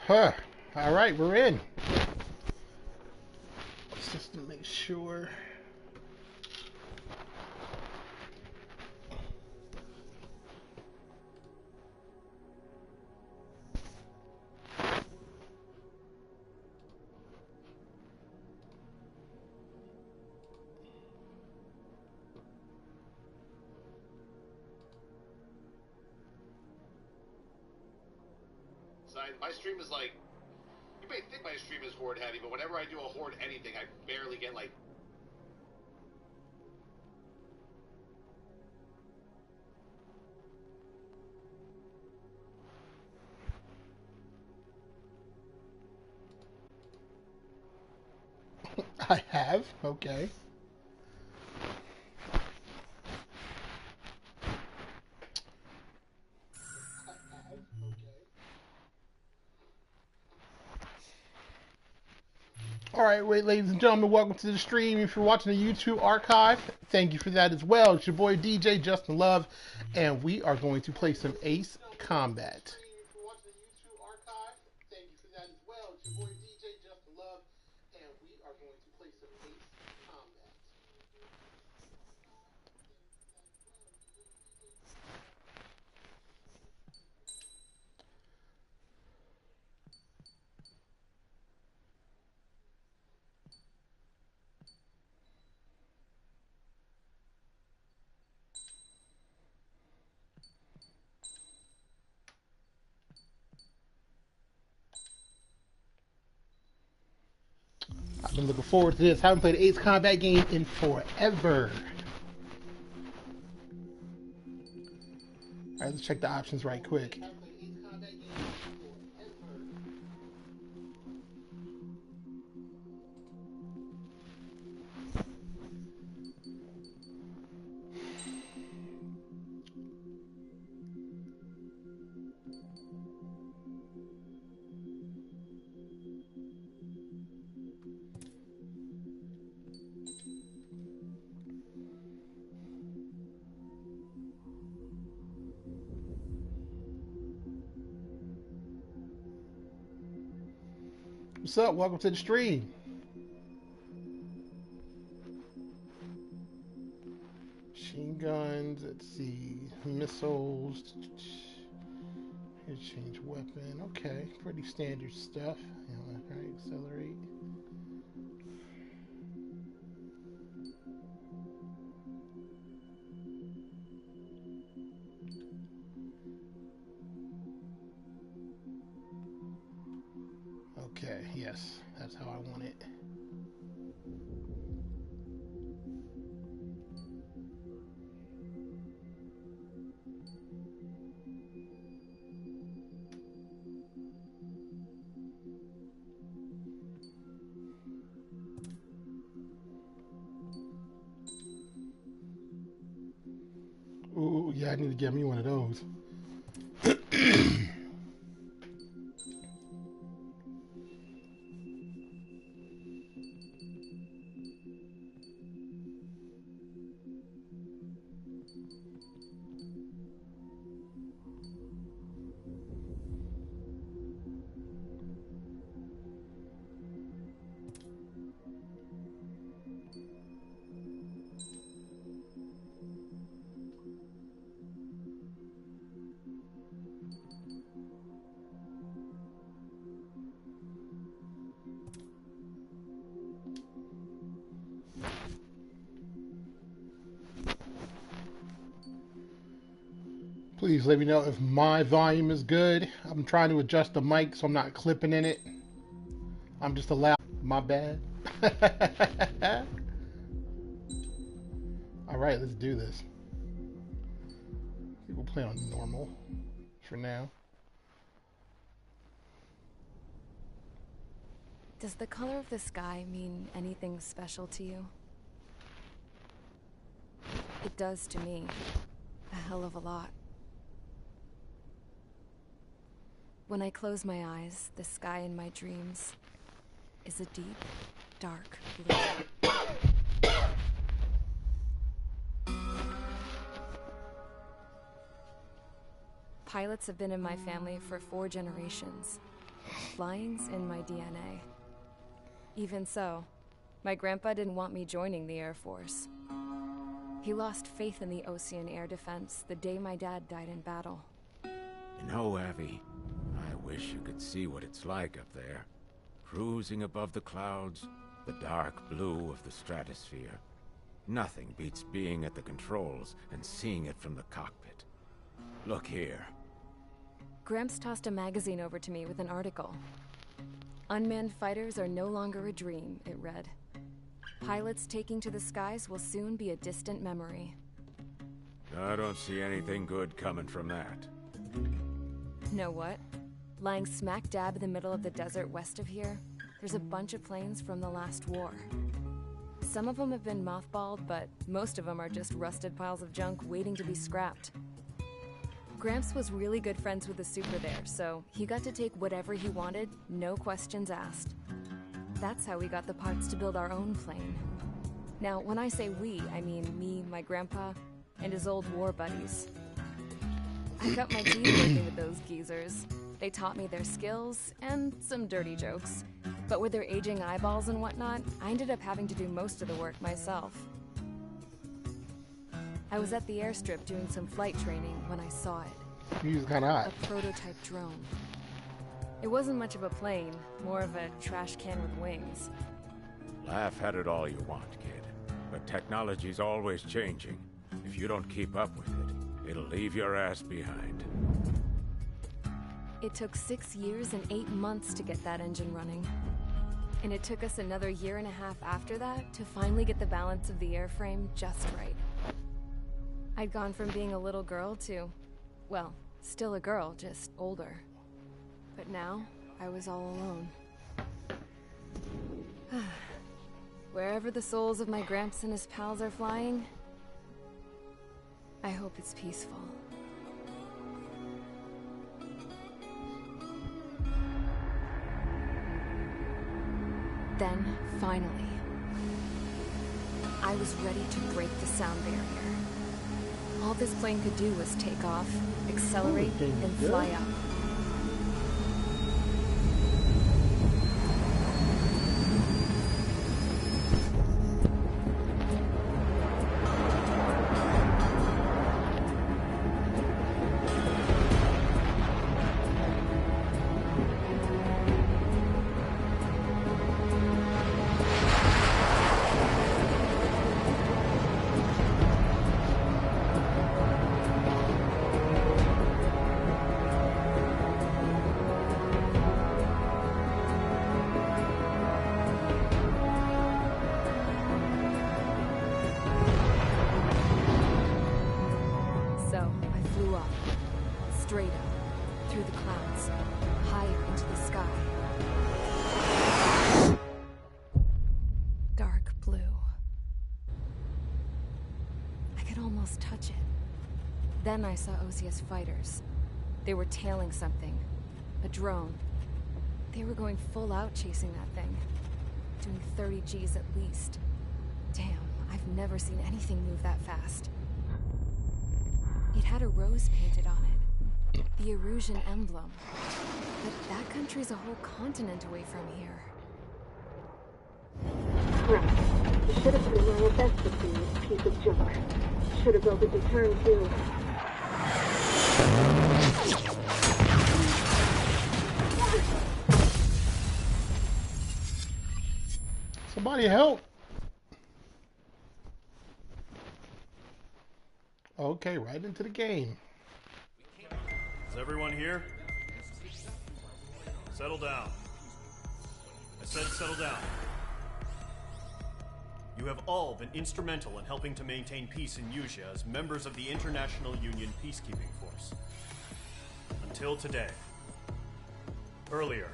Huh. All right, we're in. Just to make sure. My stream is like, you may think my stream is horde heavy, but whenever I do a horde anything, I barely get like. I have. Okay. All right, wait, ladies and gentlemen, welcome to the stream. If you're watching the YouTube archive, thank you for that as well. It's your boy DJ Justin Love, and we are going to play some Ace Combat. I've been looking forward to this. Haven't played an Ace Combat game in forever. All right, let's check the options right quick. What's up? Welcome to the stream. Machine guns, let's see, missiles. Here, change weapon. Okay, pretty standard stuff. Right, accelerate. Okay, yes, that's how I want it. Ooh, yeah, I need to get me one of those. Please let me know if my volume is good. I'm trying to adjust the mic so I'm not clipping in it. I'm just allowed. My bad. All right, let's do this. We'll play on normal for now. Does the color of the sky mean anything special to you? It does to me. A hell of a lot. When I close my eyes, the sky in my dreams is a deep, dark blue. Pilots have been in my family for 4 generations. Flying's in my DNA. Even so, my grandpa didn't want me joining the Air Force. He lost faith in the Osean Air Defense the day my dad died in battle. You know, Abby, I wish you could see what it's like up there. Cruising above the clouds, the dark blue of the stratosphere. Nothing beats being at the controls and seeing it from the cockpit. Look here. Gramps tossed a magazine over to me with an article. Unmanned fighters are no longer a dream, it read. Pilots taking to the skies will soon be a distant memory. I don't see anything good coming from that. Know what? Lying smack dab in the middle of the desert west of here, there's a bunch of planes from the last war. Some of them have been mothballed, but most of them are just rusted piles of junk waiting to be scrapped. Gramps was really good friends with the super there, so he got to take whatever he wanted, no questions asked. That's how we got the parts to build our own plane. Now, when I say we, I mean me, my grandpa, and his old war buddies. I cut my teeth working with those geezers. They taught me their skills, and some dirty jokes. But with their aging eyeballs and whatnot, I ended up having to do most of the work myself. I was at the airstrip doing some flight training when I saw it. He was kind of hot. A prototype drone. It wasn't much of a plane, more of a trash can with wings. Laugh at it all you want, kid. But technology's always changing. If you don't keep up with it, it'll leave your ass behind. It took 6 years and 8 months to get that engine running. And it took us another 1.5 years after that to finally get the balance of the airframe just right. I'd gone from being a little girl to, well, still a girl, just older. But now, I was all alone. Wherever the souls of my Gramps and his pals are flying, I hope it's peaceful. Then, finally, I was ready to break the sound barrier. All this plane could do was take off, accelerate, and fly up. Straight up, through the clouds, higher into the sky. Dark blue. I could almost touch it. Then I saw Osea's fighters. They were tailing something. A drone. They were going full out chasing that thing. Doing 30 Gs at least. Damn, I've never seen anything move that fast. It had a rose painted on it. The Erusian emblem. But that country's a whole continent away from here. Right. You should have put away a best with this piece of junk. Should have built a deterrent too. Somebody help! Okay, right into the game. Is everyone here? Settle down. I said settle down. You have all been instrumental in helping to maintain peace in Usea as members of the International Union Peacekeeping Force. Until today. Earlier,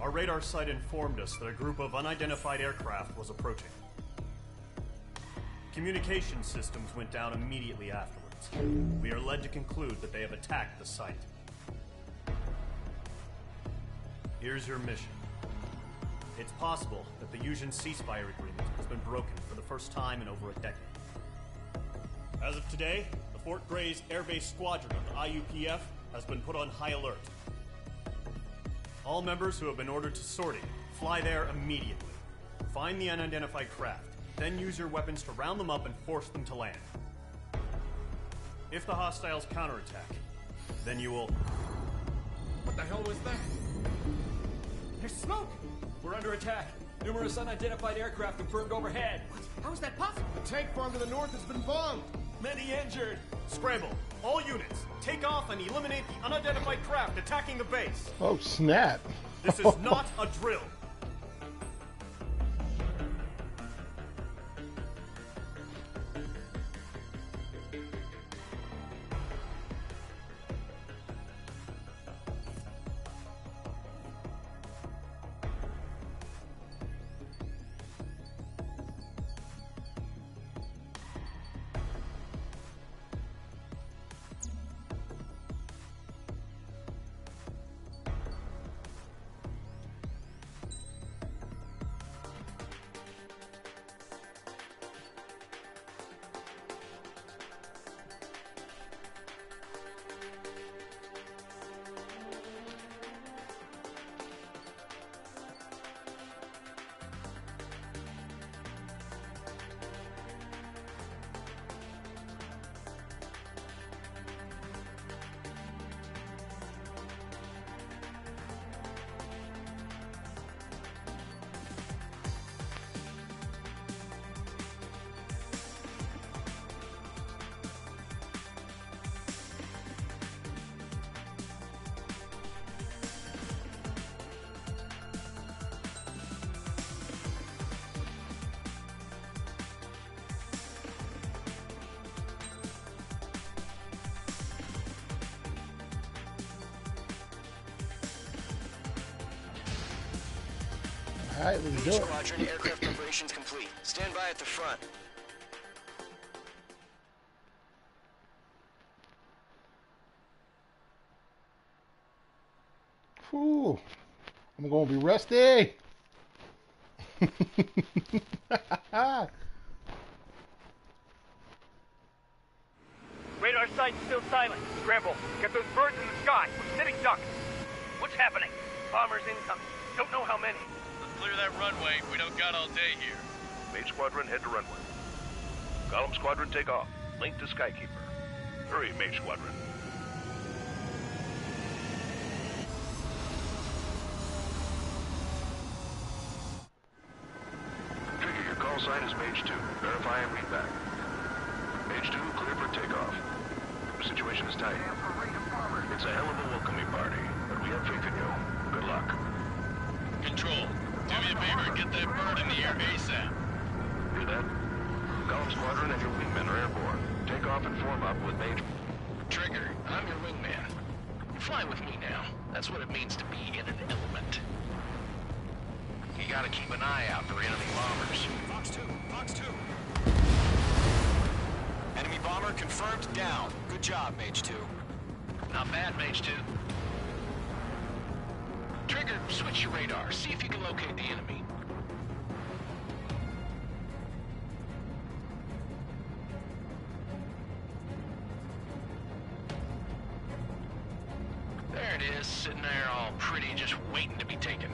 our radar site informed us that a group of unidentified aircraft was approaching. Communication systems went down immediately afterwards. We are led to conclude that they have attacked the site. Here's your mission. It's possible that the Usean ceasefire agreement has been broken for the first time in over a decade. As of today, the Fort Grays Air Base Squadron of the IUPF has been put on high alert. All members who have been ordered to sortie, fly there immediately. Find the unidentified craft, then use your weapons to round them up and force them to land. If the hostiles counterattack, then you will... What the hell was that? There's smoke! We're under attack. Numerous unidentified aircraft confirmed overhead. How is that possible? The tank farm to the north has been bombed. Many injured. Scramble. All units, take off and eliminate the unidentified craft attacking the base. Oh, snap. This is not a drill. All right, let's do it. Squadron aircraft preparations complete. Stand by at the front. Whew. I'm gonna be rusty. Radar site's still silent. Scramble. Get those birds in the sky. We're sitting ducks. What's happening? Bombers incoming. Don't know how many. Let's clear that runway. We don't got all day here. Mage Squadron, head to runway. Golem Squadron, take off. Link to Skykeeper. Hurry, Mage Squadron. Trigger, your call sign is Mage 2. Verify and read back. Mage 2, clear for takeoff. The situation is tight. It's a hell of a welcoming party, but we have faith in you. Good luck. Control, do me a favor and get that bird in the air ASAP. Hear that? Golem Squadron and your wingmen are airborne. Take off and form up with Mage... Trigger, I'm your wingman. Fly with me now. That's what it means to be in an element. You gotta keep an eye out for enemy bombers. Fox 2, Fox 2. Enemy bomber confirmed down. Good job, Mage 2. Not bad, Mage 2. Trigger, switch your radar. See if you can locate the enemy. There it is, sitting there all pretty, just waiting to be taken.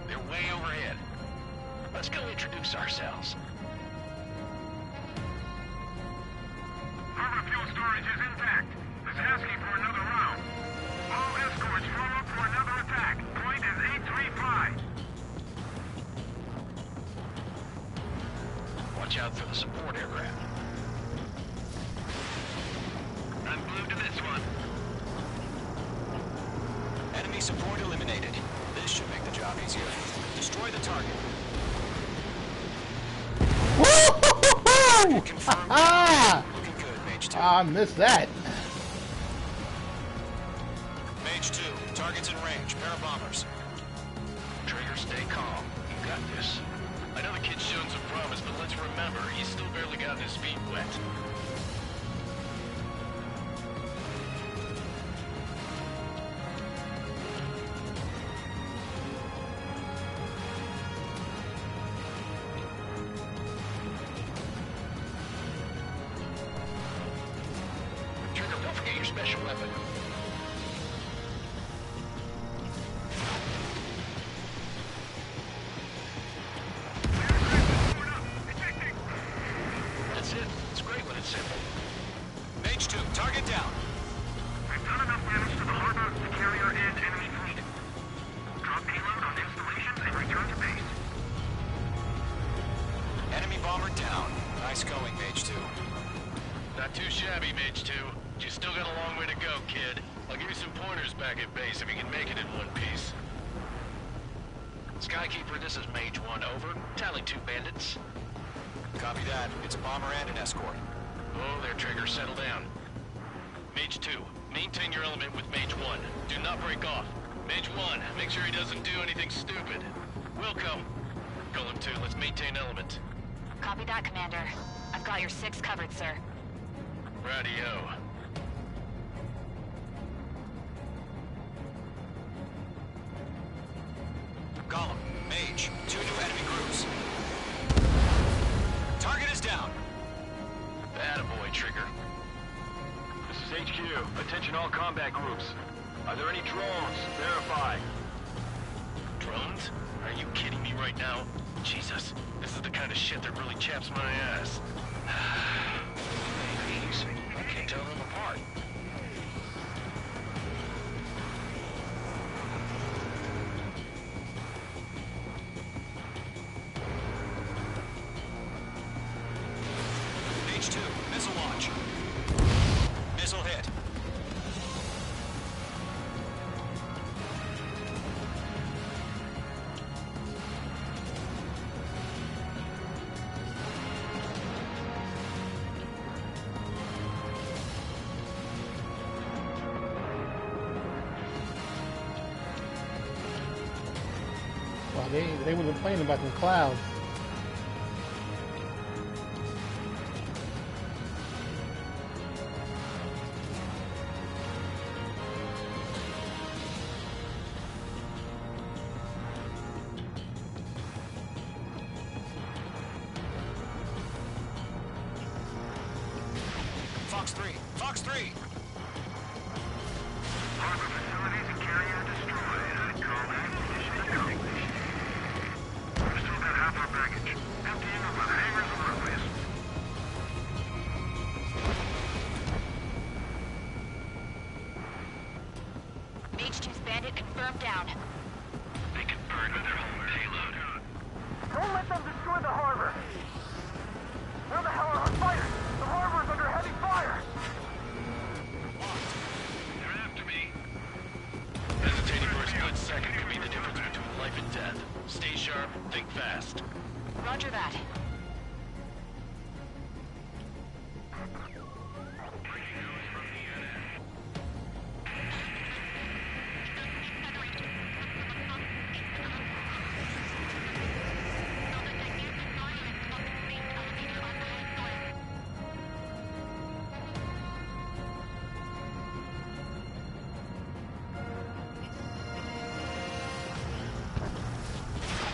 They're way overhead. Let's go introduce ourselves. Harbor fuel storage is intact. This is asking for another round. All escorts form up for another attack. Point is 835. Watch out for the support aircraft. I'm glued to this one. Enemy support eliminated. This should make the job easier. Destroy the target. Target confirmed. Looking good, Mage 2. I missed that. Mage 2, target's in range. Pair of bombers. Trigger, stay calm. You got this. I know the kid's shown some promise, but let's remember, he's still barely gotten his feet wet. Trigger, don't forget your special weapon. back at base if you can make it in one piece. Skykeeper, this is Mage 1, over. Tally 2 bandits. Copy that. It's a bomber and an escort. Oh, there, Trigger, settle down. Mage 2, maintain your element with Mage 1. Do not break off. Mage 1, make sure he doesn't do anything stupid. Wilco. Golem 2, let's maintain element. Copy that, Commander. I've got your 6 covered, sir. Radio. Golem, Mage, 2 new enemy groups. Target is down. Attaboy, Trigger. This is HQ. Attention all combat groups. Are there any drones? Verify. Drones? Are you kidding me right now? Jesus, this is the kind of shit that really chaps my ass. Jeez, I can't tell them apart. H2, missile launch. Missile hit. Well, they wasn't playing about the clouds. Fox 3, Fox 3. Harbor facilities and carrier destroyed. Combat condition ignition. We still got half our baggage. Emptying of the hangars and runways. Mage 2's bandit confirmed down. They can burn with their whole payload. Don't let them destroy the harbor! Where the hell are our fighters? The harbor's under heavy fire! They're after me. Hesitating for a split second could be the difference between life and death. Stay sharp, think fast. Roger that.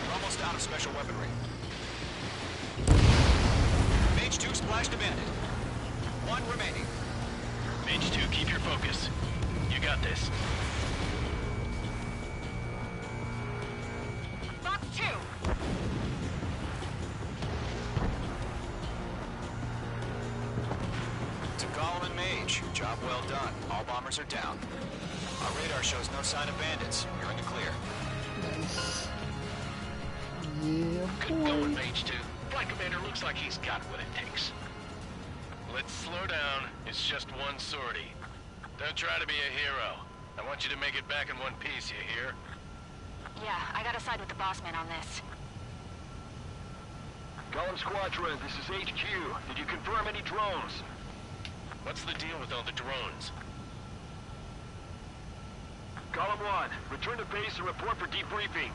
We're almost out of special weaponry. Mage 2 splashed a bandit. 1 remaining. Mage 2, keep your focus. You got this. Fox 2! To Golem and Mage, job well done. All bombers are down. Our radar shows no sign of bandits. You're in the clear. Nice. Yeah, Good going, boy. Mage 2. Flight Commander looks like he's got what it takes. Let's slow down. It's just one sortie. Don't try to be a hero. I want you to make it back in one piece, you hear? Yeah, I gotta side with the boss man on this. Golem Squadron, this is HQ. Did you confirm any drones? What's the deal with all the drones? Golem 1, return to base and report for debriefing.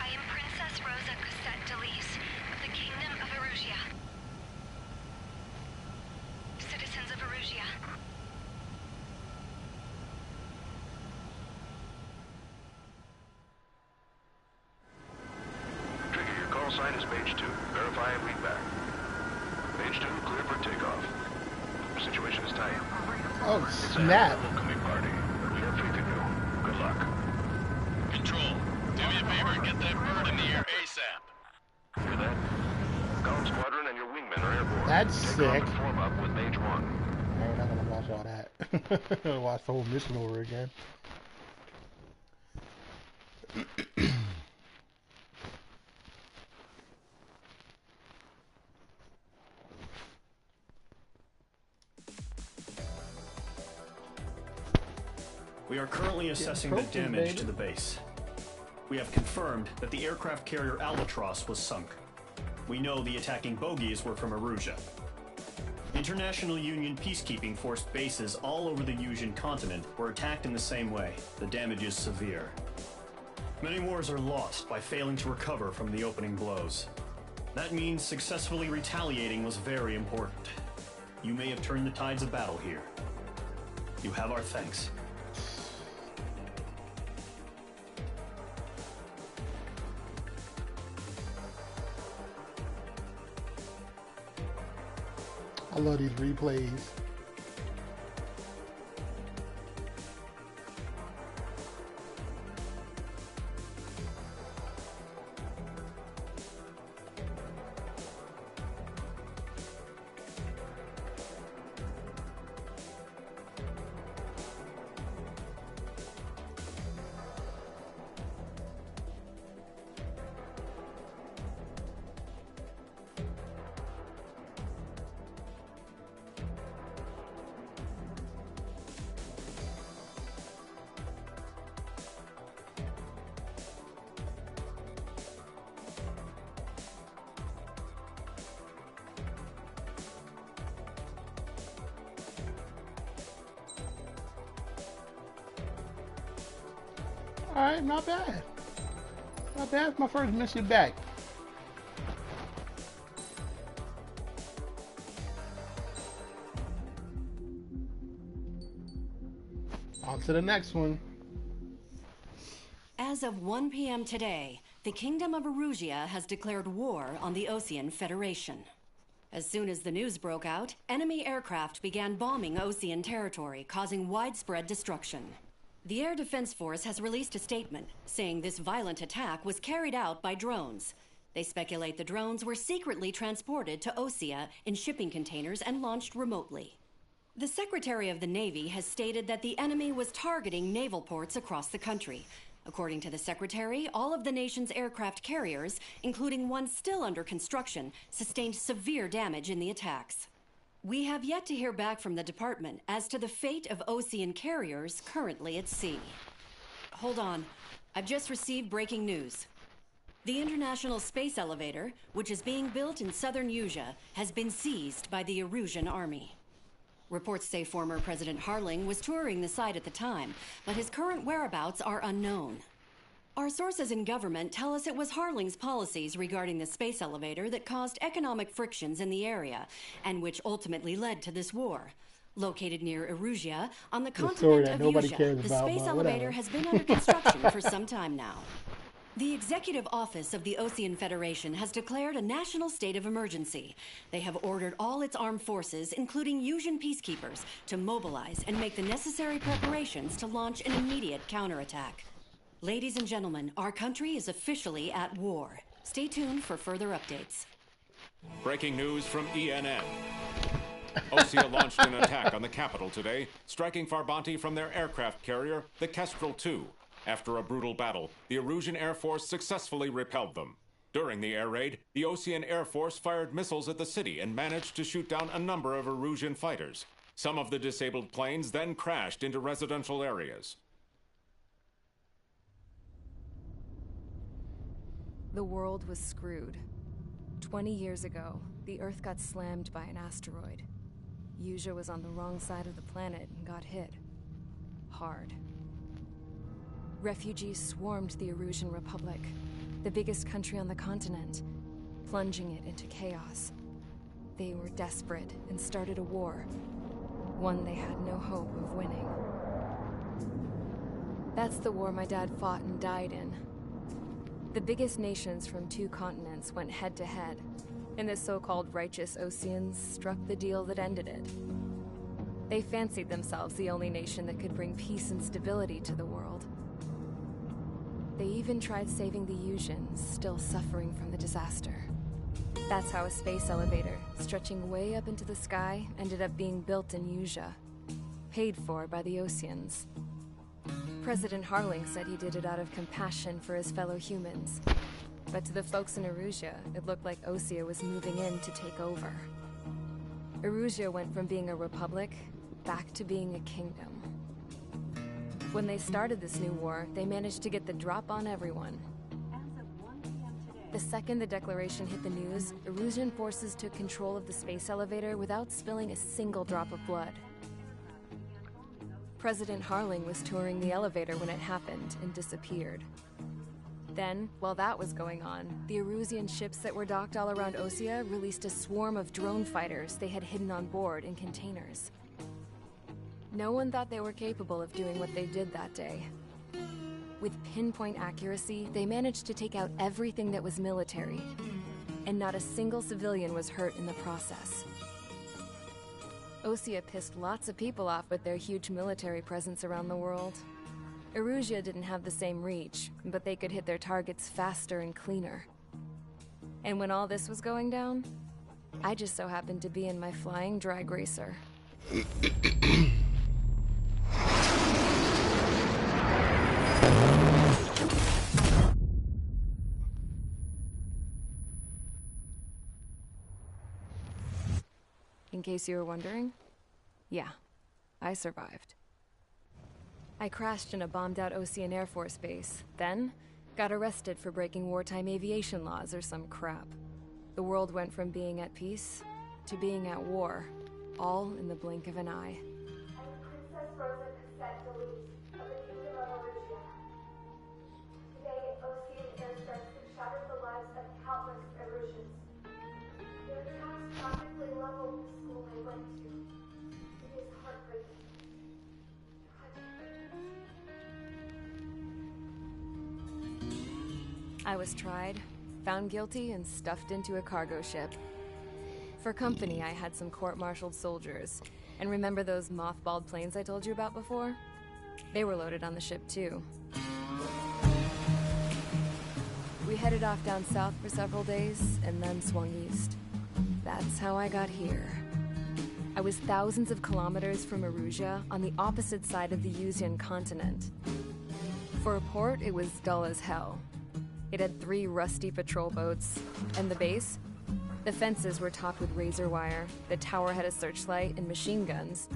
I am Princess Rosa Cosette Delise of the Kingdom of Erusia. Citizens of Erusia. Trigger, your call sign is Mage 2. Verify and read back. Mage 2, clear for takeoff. Situation is tight. Oh, It's snap. a welcoming party, but we have faith in you. Good luck. Control, do me a favor and get that bird in the air ASAP. Hear that? Golem Squadron and your wingmen are airborne. That's Take sick. off and form up with Mage 1. I'm not gonna watch all that. I'm gonna watch the whole mission over again. We are currently assessing the damage to the base. We have confirmed that the aircraft carrier Albatross was sunk. We know the attacking bogies were from Erusia. International Union peacekeeping force bases all over the Yusian continent were attacked in the same way. The damage is severe. Many wars are lost by failing to recover from the opening blows. That means successfully retaliating was very important. You may have turned the tides of battle here. You have our thanks. I love these replays. Alright, not bad. Not bad. It's my first mission back. On to the next one. As of 1 p.m. today, the Kingdom of Erusia has declared war on the Osean Federation. As soon as the news broke out, enemy aircraft began bombing Osean territory, causing widespread destruction. The Air Defense Force has released a statement saying this violent attack was carried out by drones. They speculate the drones were secretly transported to Osea in shipping containers and launched remotely. The Secretary of the Navy has stated that the enemy was targeting naval ports across the country. According to the Secretary, all of the nation's aircraft carriers, including one still under construction, sustained severe damage in the attacks. We have yet to hear back from the department as to the fate of Osean carriers currently at sea. Hold on. I've just received breaking news. The International Space Elevator, which is being built in southern Yusia, has been seized by the Erusian army. Reports say former President Harling was touring the site at the time, but his current whereabouts are unknown. Our sources in government tell us it was Harling's policies regarding the space elevator that caused economic frictions in the area, and which ultimately led to this war. Located near Erusia, on the continent of Yusia, the space elevator has been under construction for some time now. The Executive Office of the Osean Federation has declared a national state of emergency. They have ordered all its armed forces, including Yusian peacekeepers, to mobilize and make the necessary preparations to launch an immediate counterattack. Ladies and gentlemen, our country is officially at war. Stay tuned for further updates. Breaking news from ENN. Osea launched an attack on the capital today, striking Farbanti from their aircraft carrier, the Kestrel II. After a brutal battle, the Erusian Air Force successfully repelled them. During the air raid, the Osean Air Force fired missiles at the city and managed to shoot down a number of Erusian fighters. Some of the disabled planes then crashed into residential areas. The world was screwed. 20 years ago, the Earth got slammed by an asteroid. Yusia was on the wrong side of the planet and got hit. Hard. Refugees swarmed the Erusian Republic, the biggest country on the continent, plunging it into chaos. They were desperate and started a war, one they had no hope of winning. That's the war my dad fought and died in. The biggest nations from 2 continents went head-to-head, and the so-called righteous Oseans struck the deal that ended it. They fancied themselves the only nation that could bring peace and stability to the world. They even tried saving the Yusians, still suffering from the disaster. That's how a space elevator, stretching way up into the sky, ended up being built in Yusia, paid for by the Oseans. President Harling said he did it out of compassion for his fellow humans. But to the folks in Erusia, it looked like Osea was moving in to take over. Erusia went from being a republic back to being a kingdom. When they started this new war, they managed to get the drop on everyone. The second the declaration hit the news, Erusian forces took control of the space elevator without spilling a single drop of blood. President Harling was touring the elevator when it happened and disappeared. Then, while that was going on, the Erusian ships that were docked all around Osea released a swarm of drone fighters they had hidden on board in containers. No one thought they were capable of doing what they did that day. With pinpoint accuracy, they managed to take out everything that was military, and not a single civilian was hurt in the process. Osea pissed lots of people off with their huge military presence around the world. Erusia didn't have the same reach, but they could hit their targets faster and cleaner. And when all this was going down, I just so happened to be in my flying drag racer. In case you were wondering, yeah, I survived. I crashed in a bombed-out Osean Air Force base, then got arrested for breaking wartime aviation laws or some crap. The world went from being at peace to being at war, all in the blink of an eye. Princess Rosa Cassette Delise of the Kingdom of Erusia. Today, Osean airstrikes have shattered the lives of countless Erusians. Their attacks practically leveled the school I went to. It is heartbreaking. I was tried, found guilty, and stuffed into a cargo ship. For company, I had some court-martialed soldiers. And remember those mothballed planes I told you about before? They were loaded on the ship, too. We headed off down south for several days, and then swung east. That's how I got here. I was thousands of kilometers from Erusia, on the opposite side of the Yuzian continent. For a port, it was dull as hell. It had 3 rusty patrol boats, and the base? The fences were topped with razor wire, the tower had a searchlight and machine guns,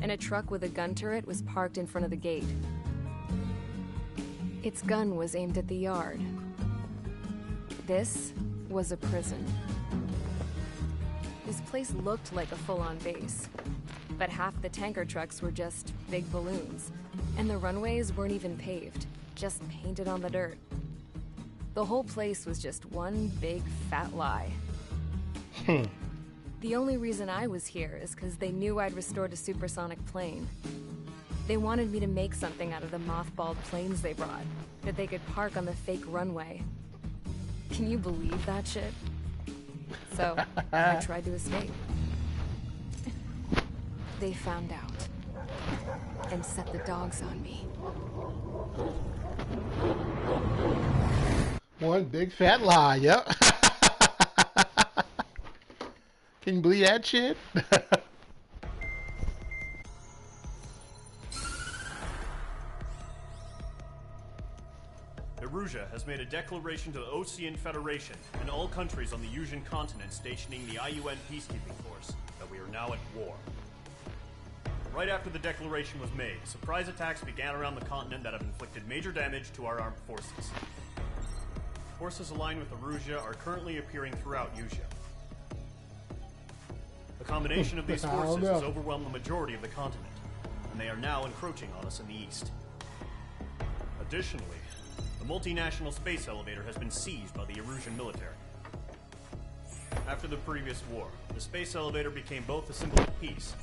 and a truck with a gun turret was parked in front of the gate. Its gun was aimed at the yard. This was a prison. This place looked like a full-on base, but half the tanker trucks were just big balloons, and the runways weren't even paved, just painted on the dirt. The whole place was just one big fat lie. The only reason I was here is because they knew I'd restored a supersonic plane. They wanted me to make something out of the mothballed planes they brought, that they could park on the fake runway. Can you believe that shit? So, I tried to escape. They found out, and set the dogs on me. One big fat lie, yep. Can you believe that shit? Erusia has made a declaration to the Osean Federation and all countries on the Yuzian continent stationing the IUN peacekeeping force that we are now at war. Right after the declaration was made, surprise attacks began around the continent that have inflicted major damage to our armed forces. Forces aligned with Erusia are currently appearing throughout Yusia. The combination of these forces has overwhelmed the majority of the continent, and they are now encroaching on us in the east. Additionally, the multinational space elevator has been seized by the Erusian military. After the previous war, the space elevator became both a symbol of peace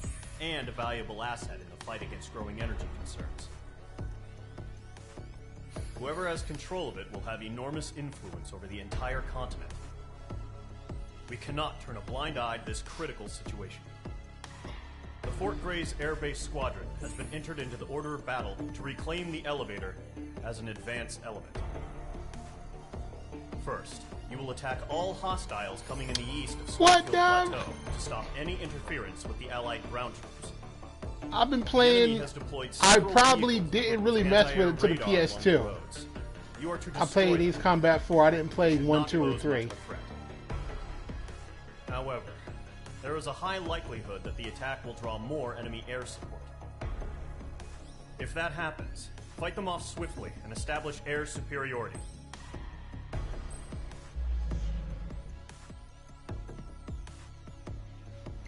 and a valuable asset in the fight against growing energy concerns. Whoever has control of it will have enormous influence over the entire continent. We cannot turn a blind eye to this critical situation. The Fort Grays Air Base Squadron has been entered into the order of battle to reclaim the elevator as an advance element. First, you will attack all hostiles coming in the east of Squadfield Plateau to stop any interference with the Allied ground troops. I've been playing. I probably didn't really mess with it to the PS2. I played Ace Combat 4. I didn't play 1, 2, or 3. However, there is a high likelihood that the attack will draw more enemy air support. If that happens, Fight them off swiftly and establish air superiority.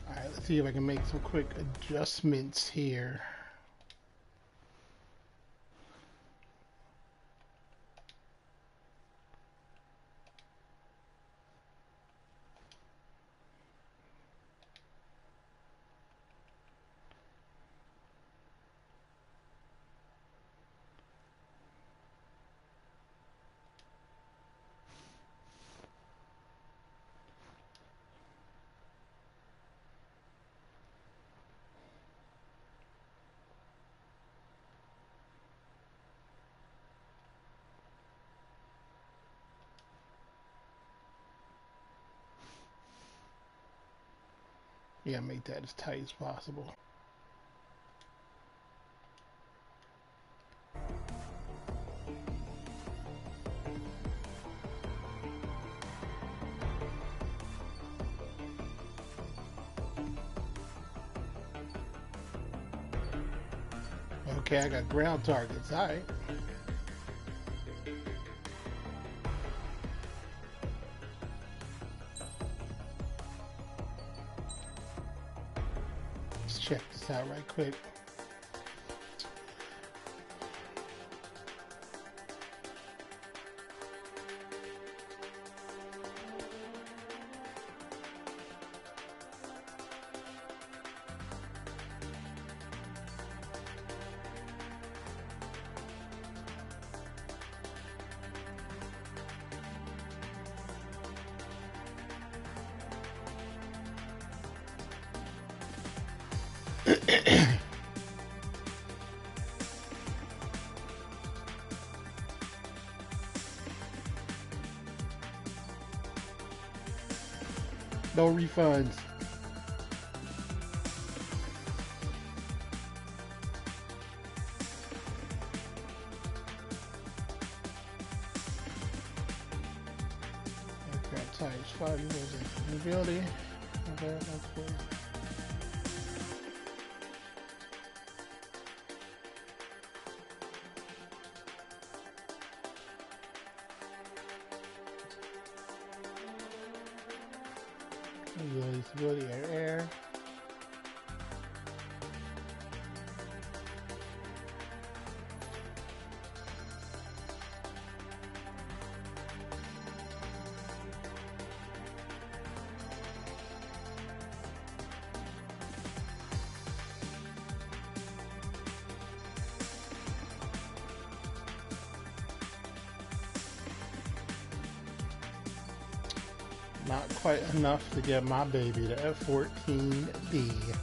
Alright, let's see if I can make some quick adjustments here. Yeah, make that as tight as possible. Okay, I got ground targets. All right. Let's check this out right quick. No refunds. Aircraft types, 5 years of mobility. Stability, air. Not quite enough to get my baby to F-14B.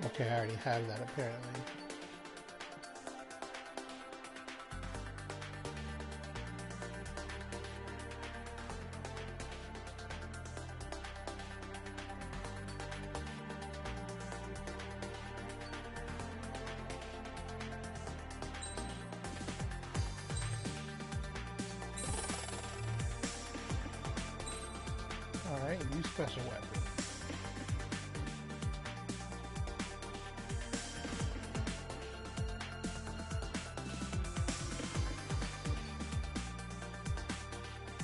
Okay, I already have that apparently. Alright, use special weapon.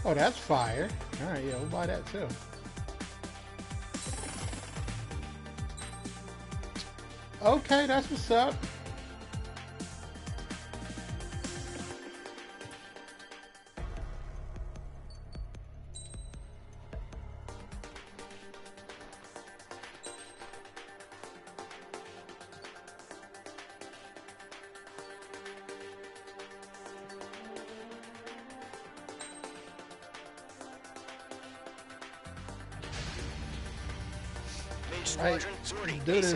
Oh, that's fire. Alright, yeah, we'll buy that too. Okay, that's what's up. Right, let's do this.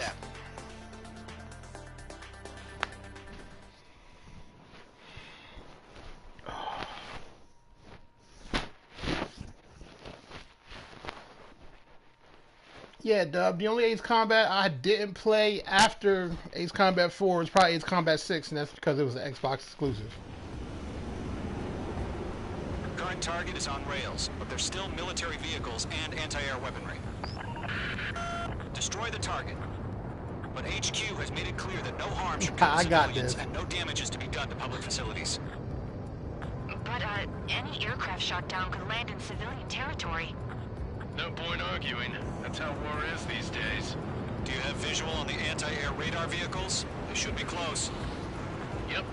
Yeah, Dub. The only Ace Combat I didn't play after Ace Combat 4 was probably Ace Combat 6, and that's because it was an Xbox exclusive. Current target is on rails, but there's still military vehicles and anti-air weaponry. Destroy the target. But HQ has made it clear that no harm should come to civilians and no damage is to be done to public facilities. But, any aircraft shot down could land in civilian territory. No point arguing. That's how war is these days. Do you have visual on the anti-air radar vehicles? They should be close. Yep.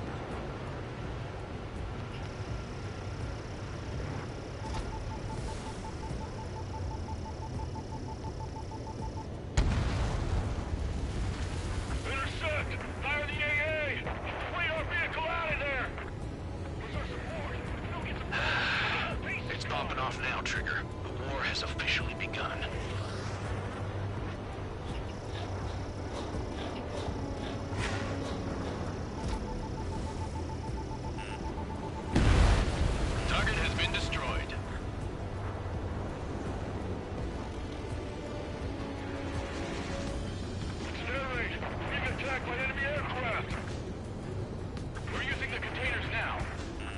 Intercept! Fire the AA! Radar vehicle out of there! Where's our support? Don't get support! It's popping off now, Trigger. The war has officially begun. Target has been destroyed. Sterling, we're being attacked by enemy aircraft! We're using the containers now.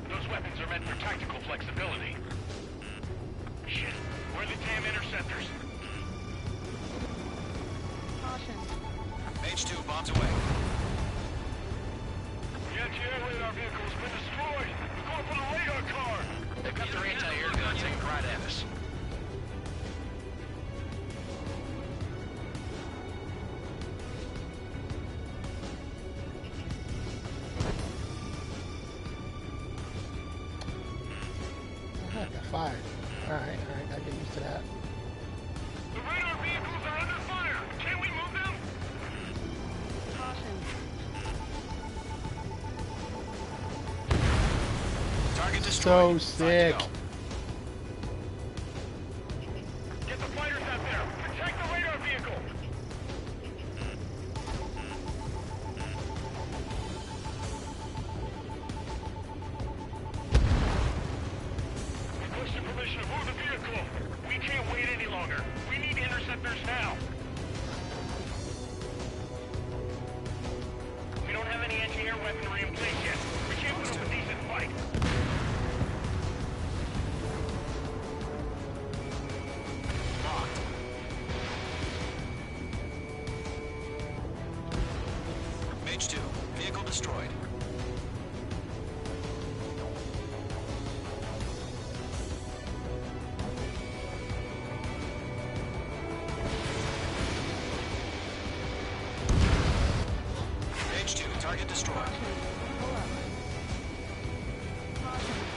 Those weapons are meant for tactical flexibility. Shit, where are the damn interceptors? Mage 2 bombs away. The anti-air radar vehicle has been destroyed! We're going for the radar car! They've got their anti-air guns aimed right at us. I got fired. Alright, gotta get used to that. The radar vehicles are under fire! Can we move them? Target So destroyed. sick. Get the fighters out there! Protect the radar vehicle! Requesting permission to move the vehicle! We can't wait any longer! We need interceptors now! We don't have any anti-air weaponry in place yet. We can't put up a decent fight. Locked. Mage 2, vehicle destroyed. Mage 2, target destroyed.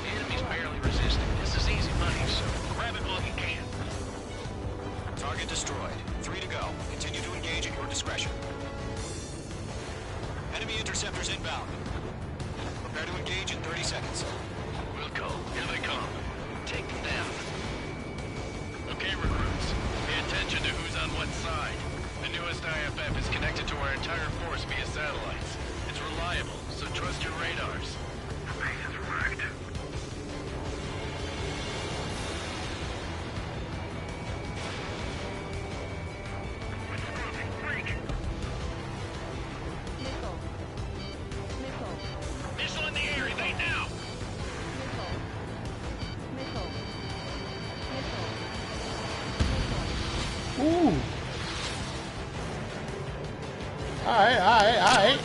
The enemy's barely resisting. This is easy money, so grab it while you can. Target destroyed. 3 to go. Continue to engage at your discretion. Enemy interceptors inbound. Prepare to engage in 30 seconds. Wilco, here they come. Take them down. Okay, recruits. Pay attention to who's on what side. The newest IFF is connected to our entire force via satellites. It's reliable, so trust your radars. The base is wrecked. Missile in the air, evade now! Ooh. Alright.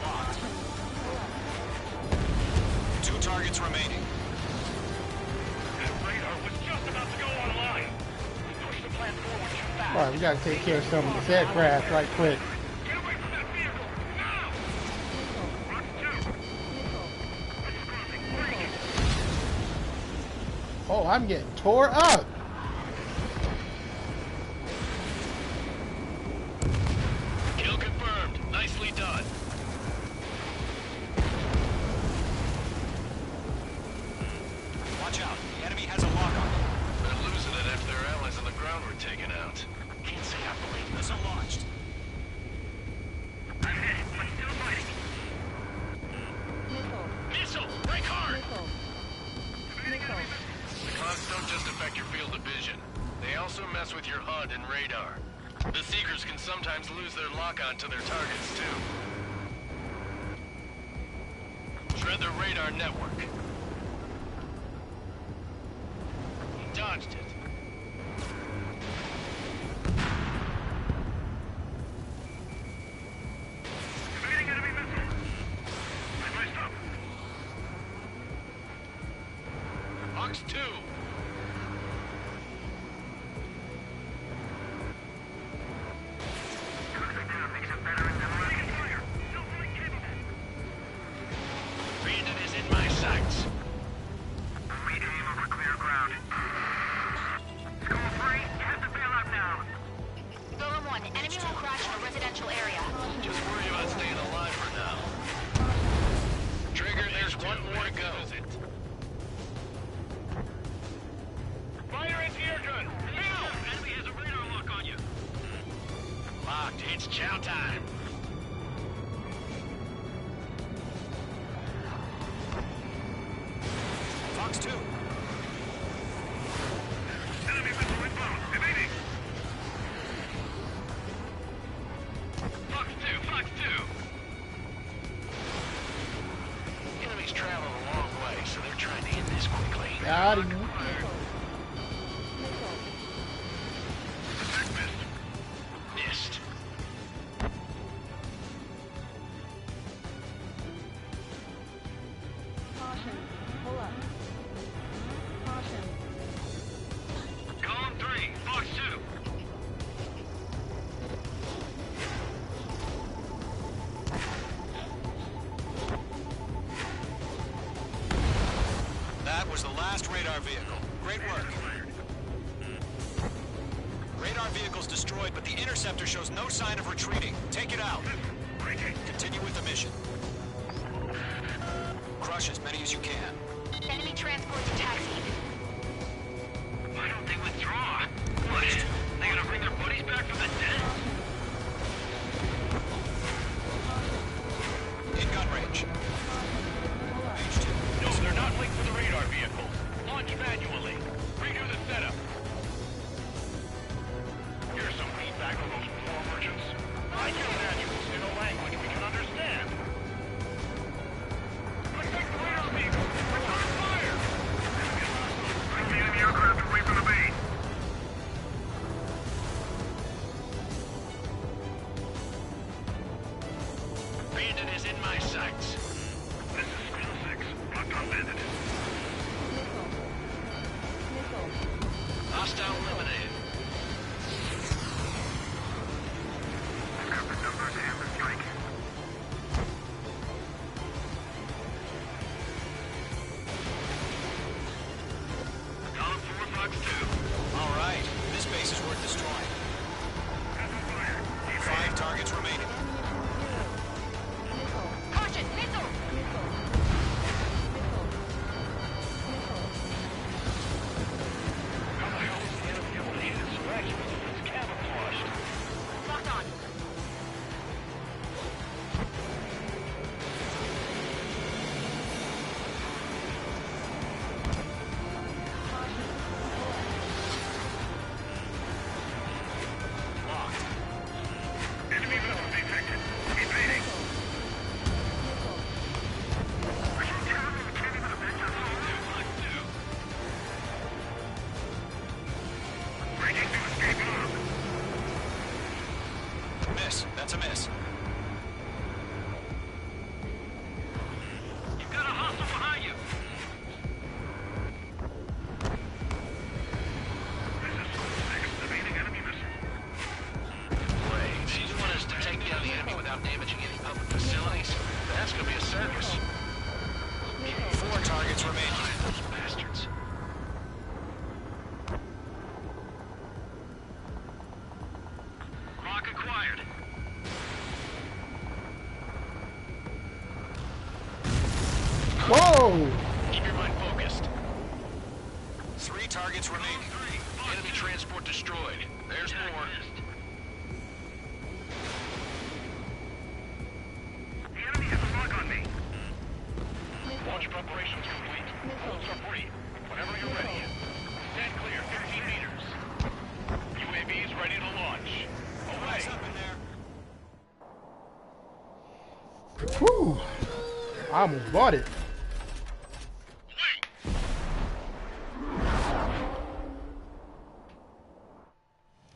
Locked. 2 targets remaining. That radar was just about to go online. Push the plan forward too fast. Alright, we gotta take care of some of this aircraft right quick. Get away from that vehicle! Now! Rock 2! Oh, I'm getting tore up. Kill confirmed. Nicely done. Watch out. The enemy has a lock-on. They're losing it after their allies on the ground were taken out. Can't say I believe this. Missile launched. I'm hit, but still fighting. ground and radar. The Seekers can sometimes lose their lock-on to their targets, too. Shred their radar network. He dodged it. Evading enemy missile. Advised up. Fox 2. Bandit is in my sights. Read aim over clear ground. School 3, hit the bailout now. Golem 1, enemy will crash in a residential area. Just worry about staying alive for now. Trigger, there's one more to go. Fire anti-air gun. Now! Enemy has a radar lock on you. Locked. It's chow time. Fox 2. Enemy missile inbound. Evading. Fox 2, Fox 2. Enemies travel a long way, so they're trying to end this quickly. Got him. Missed. Column 3, Fox 2. That was the last radar vehicle. Great work. Radar vehicle's destroyed, but the interceptor shows no sign of retreating. Take it out. Continue with the mission. Crush as many as you can. Enemy transports taxied. Why don't they withdraw? What? They gonna bring their buddies back from the dead? In gun range. No, they're not linked to the radar vehicle. Launch manually. Redo the setup. Here's some feedback from those war merchants. I kill naturals in a language we can understand. Protect the radar vehicle! Return fire! Bring the enemy aircraft away from the base. Bandit is in my sights. This is School 6. Locked on Bandit. Hostile eliminated. I've got the numbers and the strike. Column 4, Fox 2. All right. This base is worth destroying. 5 targets remaining. Caution, missile! How the hell is the enemy able to hit its scratch if it's camouflaged? Locked on. Locked. Enemy missile detected. Evading. Are you telling me we can't even avenge us? Fox 2. Breaking through escape arm. Miss. That's a miss. You've got a hostile behind you. This is School 6. Evading enemy missile. Blades. You want us to take down the enemy without damaging any public facilities? That's gonna be a circus. 4 targets remaining. Those bastards. Lock acquired. Whoa! Keep your mind focused. 3 targets remaining. Enemy transport destroyed. There's more. The enemy has a lock on me. Launch preparations complete. Holds are free. Whenever you're ready. Stand clear, 15 meters. UAVs ready. Whew. I almost bought it.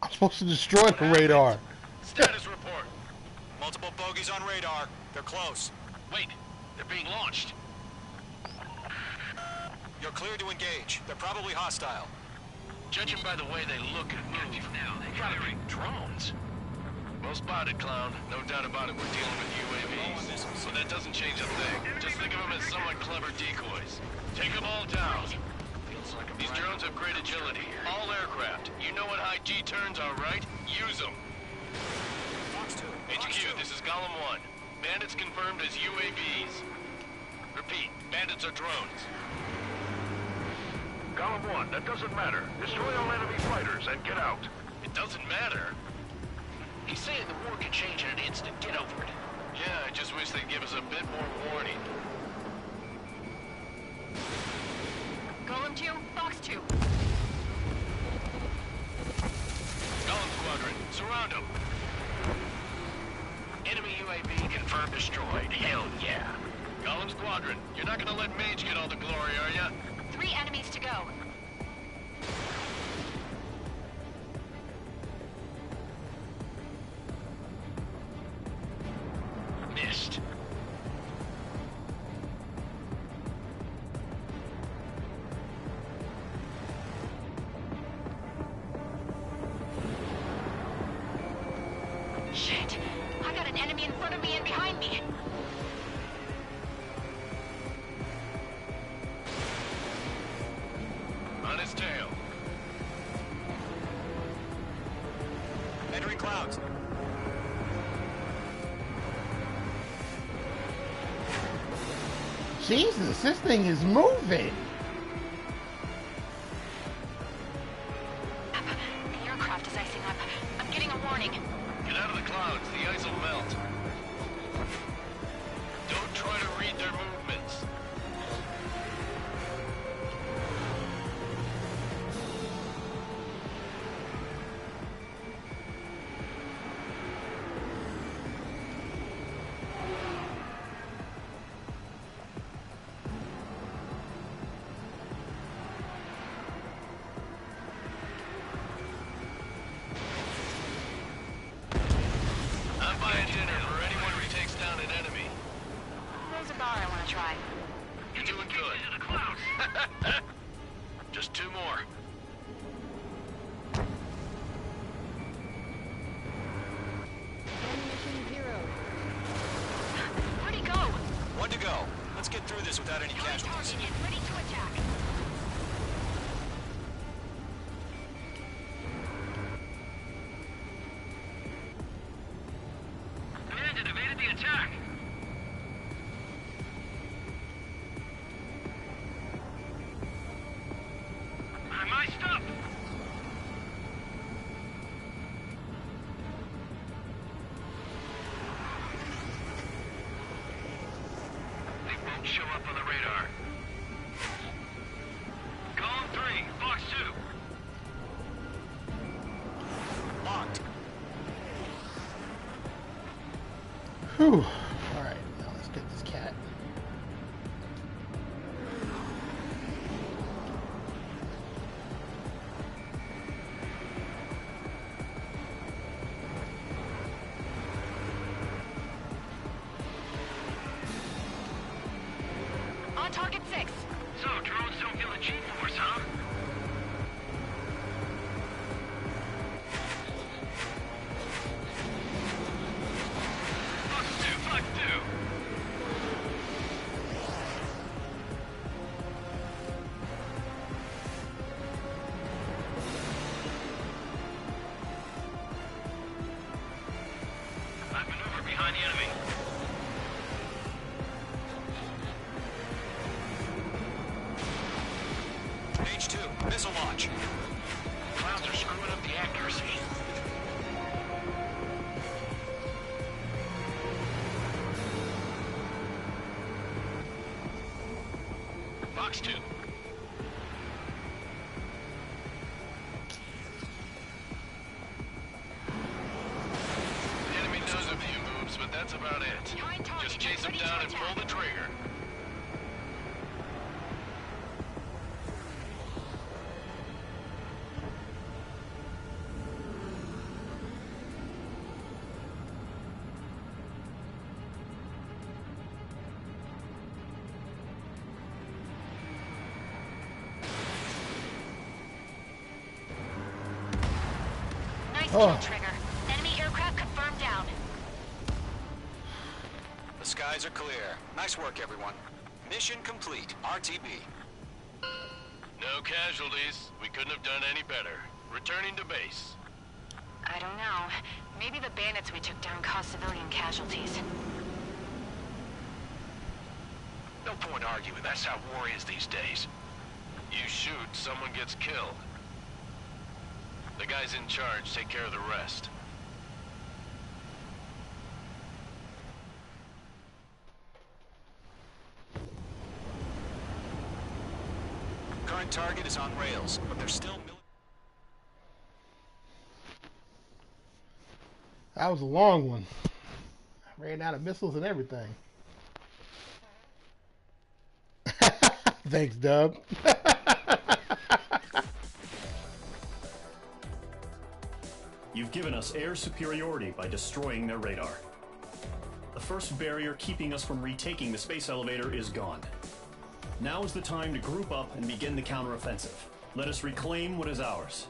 I'm supposed to destroy the radar. Status report. Multiple bogies on radar. They're close. Wait, they're being launched. You're clear to engage. They're probably hostile. Judging by the way they look and move, they gotta be drones. Well spotted, clown. No doubt about it, we're dealing with UAVs. But that doesn't change a thing. Just think of them as somewhat clever decoys. Take them all down. These drones have great agility. All aircraft. You know what high G turns are, right? Use them. HQ, this is Golem 1. Bandits confirmed as UAVs. Repeat, bandits are drones. Golem 1, that doesn't matter. Destroy all enemy fighters and get out. It doesn't matter. He's saying the war could change in an instant. Get over it. Yeah, I just wish they'd give us a bit more warning. Golem 2, Fox 2. Golem Squadron, surround them. Enemy UAV confirmed destroyed. Hell yeah. Golem Squadron, you're not gonna let Mage get all the glory, are ya? 3 enemies to go. Missed. Shit! I got an enemy in front of me and behind me. On his tail. Entering clouds. Jesus, this thing is moving. The aircraft is icing up. I'm getting a warning. Get out of the clouds, the ice will melt. Don't try to read their movements. I'm buying dinner for anyone who takes down an enemy. There's a bar I want to try. You're doing good. Just 2 more. Where'd he go? 1 to go. Let's get through this without any casualties. Target ready to attack. Bandit evaded the attack. I mic'd up. They won't show up on the radar. Golem 3, Fox 2. Locked. Whew. Alright, now let's get this cat. On target 6. So, drones don't feel the G-force, huh? Fox 2, Fox 2. I've maneuvered behind the enemy. H2, missile launch. Clouds are screwing up the accuracy. Fox 2. The enemy knows a few moves, but that's about about it. Just chase them down and pull the trigger. Nice kill, Trigger. Enemy aircraft confirmed down. The skies are clear. Nice work, everyone. Mission complete. RTB. No casualties. We couldn't have done any better. Returning to base. I don't know. Maybe the bandits we took down caused civilian casualties. No point arguing. That's how war is these days. You shoot, someone gets killed. The guys in charge take care of the rest. Current target is on rails, but there's still That was a long one. I ran out of missiles and everything. Thanks, Dub. You've given us air superiority by destroying their radar. The first barrier keeping us from retaking the space elevator is gone. Now is the time to group up and begin the counteroffensive. Let us reclaim what is ours.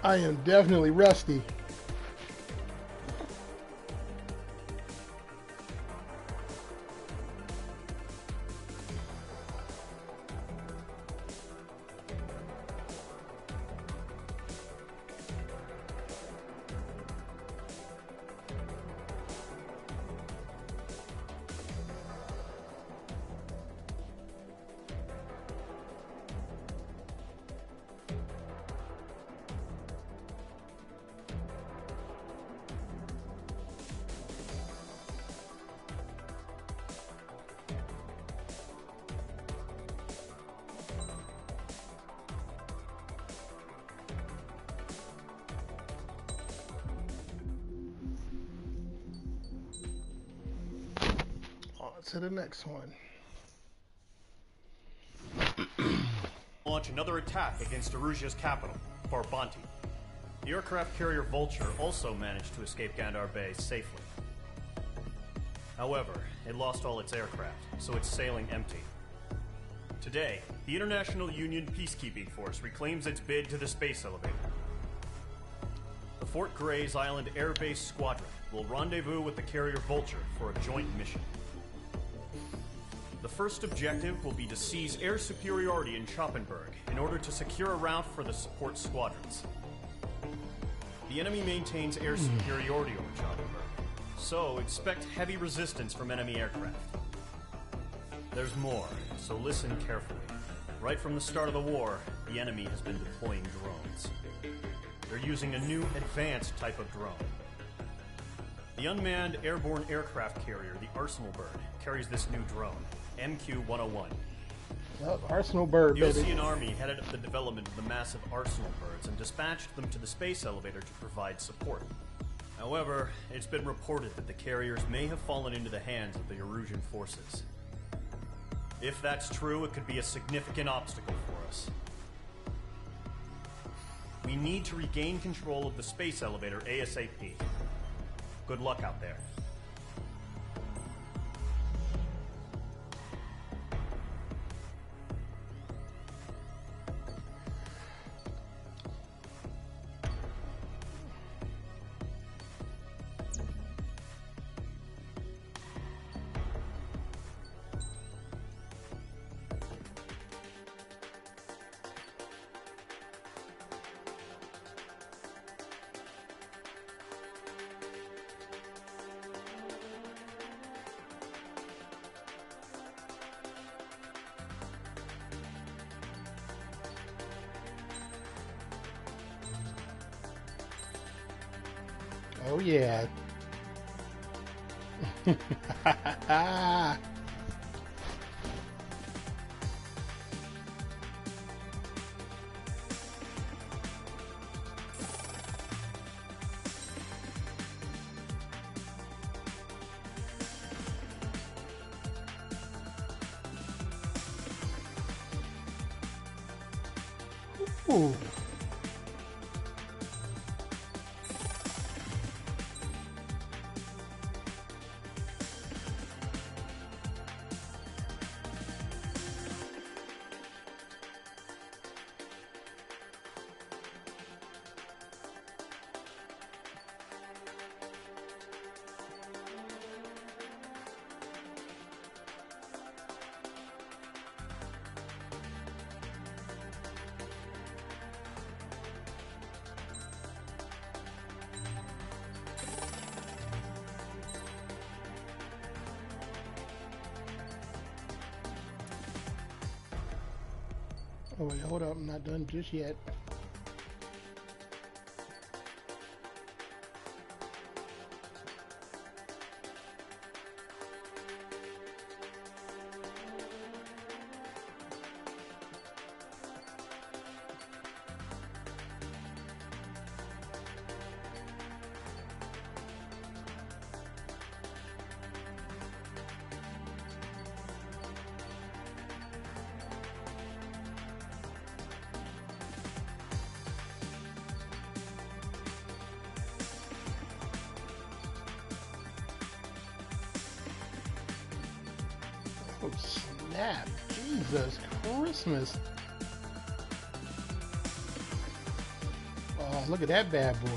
I am definitely rusty. To the next one. Launch another attack against Erusia's capital, Farbanti. The aircraft carrier Vulture also managed to escape Gandar Bay safely. However, it lost all its aircraft, so it's sailing empty. Today, the International Union Peacekeeping Force reclaims its bid to the space elevator. The Fort Gray's Island Air Base Squadron will rendezvous with the carrier Vulture for a joint mission. The first objective will be to seize air superiority in Schoppenberg in order to secure a route for the support squadrons. The enemy maintains air superiority over Schoppenberg, so expect heavy resistance from enemy aircraft. There's more, so listen carefully. Right from the start of the war, the enemy has been deploying drones. They're using a new advanced type of drone. The unmanned airborne aircraft carrier, the Arsenal Bird, carries this new drone. MQ-101. Oh, Arsenal Bird, the baby. Osean Army headed up the development of the massive Arsenal Birds and dispatched them to the space elevator to provide support. However, it's been reported that the carriers may have fallen into the hands of the Erusian forces. If that's true, it could be a significant obstacle for us. We need to regain control of the space elevator ASAP. Good luck out there. Oh yeah. Ooh. Oh wait, hold up, I'm not done just yet. Oh snap, Jesus Christmas. Oh, look at that bad boy.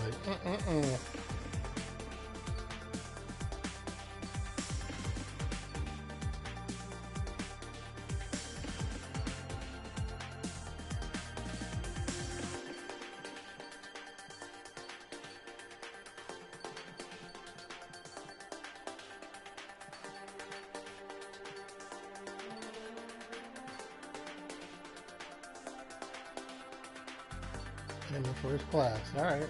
In the first class, all right.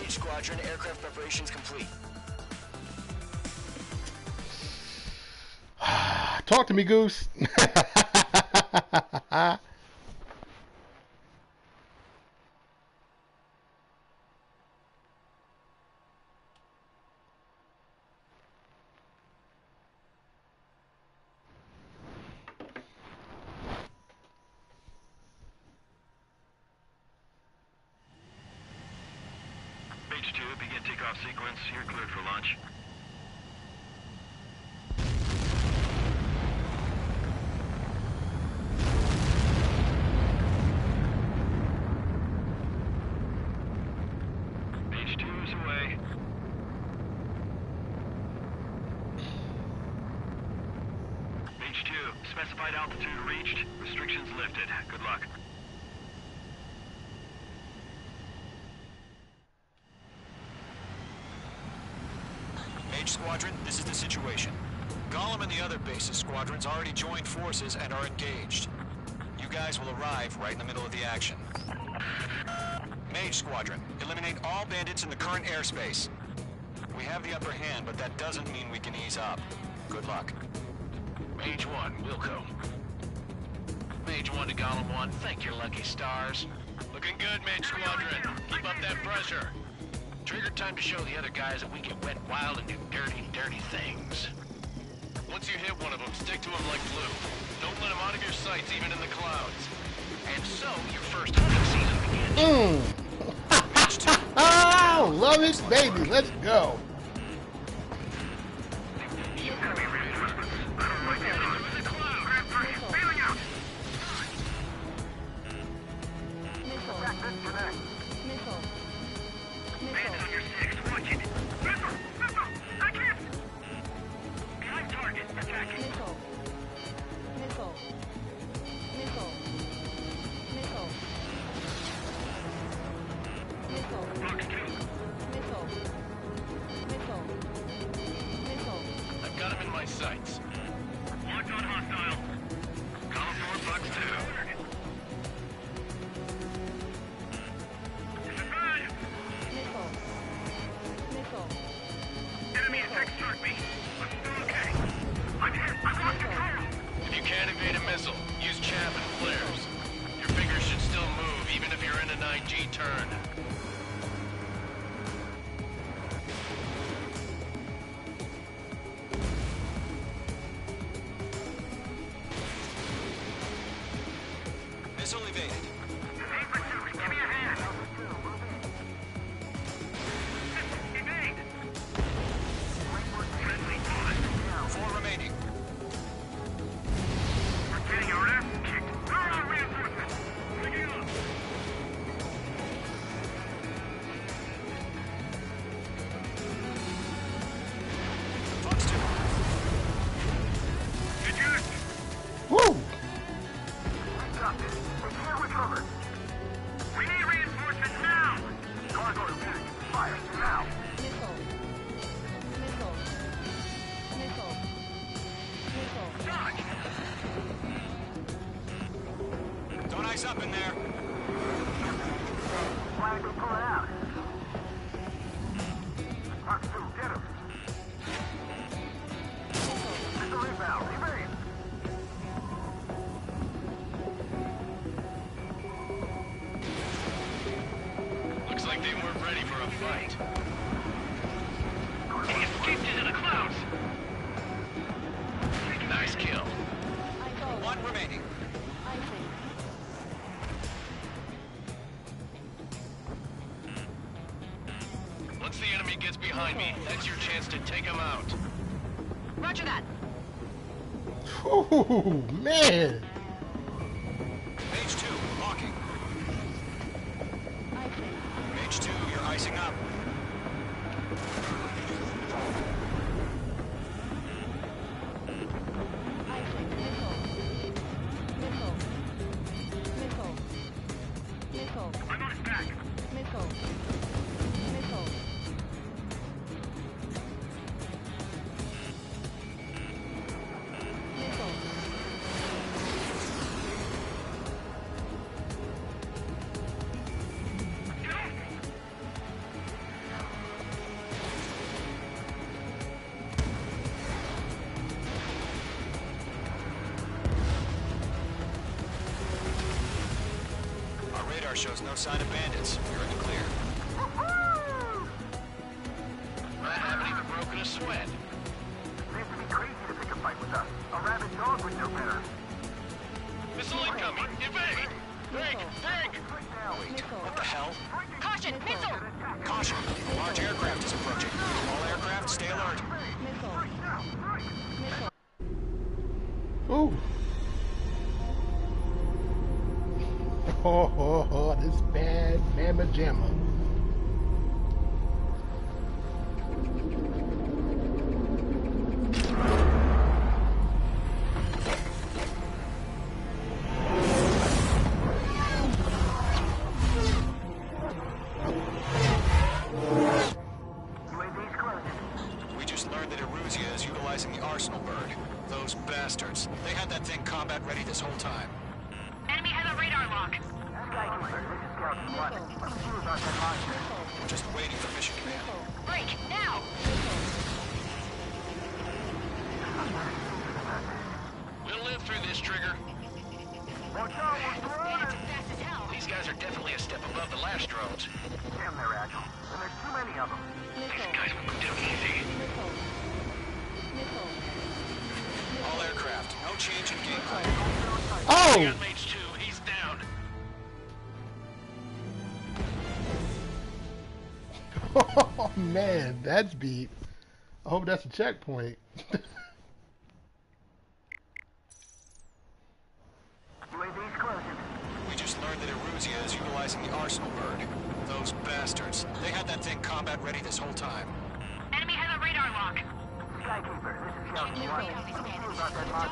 Squadron, aircraft preparations complete. Talk to me, Goose. H2, begin takeoff sequence. You're cleared for launch. H2 is away. H2, specified altitude reached. Restrictions lifted. Good luck. Squadron, this is the situation. Gollum and the other bases squadrons already joined forces and are engaged. You guys will arrive right in the middle of the action. Mage Squadron, eliminate all bandits in the current airspace. We have the upper hand, but that doesn't mean we can ease up. Good luck. Mage 1, Wilco. Mage 1 to Golem 1, thank your lucky stars. Looking good, Mage Squadron. Keep up that pressure. Trigger time to show the other guys that we can wet wild and do dirty, dirty things. Once you hit one of them, stick to them like glue. Don't let them out of your sights, even in the clouds. And so, your first hunting season begins. Oh, love it, baby. Let's go. I've got him in my sights. Locked on hostile. Column 4, Bucks 2. Enemy attacks struck me. I'm still okay. I'm hit. I've lost control. If you can't evade a missile, use chaff and flares. Your fingers should still move, even if you're in a 9G turn. Missile evaded. Hey, pursuit, give me a hand. Evade. Friendly pause. 4 remaining. We're getting our ass kicked. Where are our reinforcements? Bring it up. Fox 2. Get yours. Woo! We need reinforcements now. Cargo fire now. Dodge. Don't ice up in there. Flag will pull it out. Fox 2, get him. Missile inbound. Evade. Looks like they weren't ready for a fight. He escaped into the clouds. Nice kill. 1 remaining. Once the enemy gets behind me, that's your chance to take him out. Roger that. Ooh, man. Mage 2, locking. Mage 2, you're icing up. I'm on his back. Our radar shows no sign of bandits. You're in the clear. I haven't even broken a sweat. Seems to be crazy to pick a fight with us. A rabid dog would know better. Missile incoming! Evade! Break! Break! What the hell? Caution, missile! Caution! Large aircraft is approaching. All aircraft, stay alert. Ooh. Oh, this bad mamma jamma. We just learned that Eruzia is utilizing the Arsenal bird. Those bastards. They had that thing combat ready this whole time. Enemy has a radar lock. We're just waiting for mission command. Break, now! We'll live through this, Trigger. above the last drones. Damn, they're agile. And there's too many of them. These guys won't go down easy. All aircraft, no change in gameplay. Oh! We got Mage 2, he's down. Oh man, that's beat. I hope that's a checkpoint. UAV's closing. We just learned that Eruzia is utilizing the Arsenal bird. Those bastards. They had that thing combat ready this whole time. Enemy has a radar lock. Skykeeper, this is Scout 1. About that lock.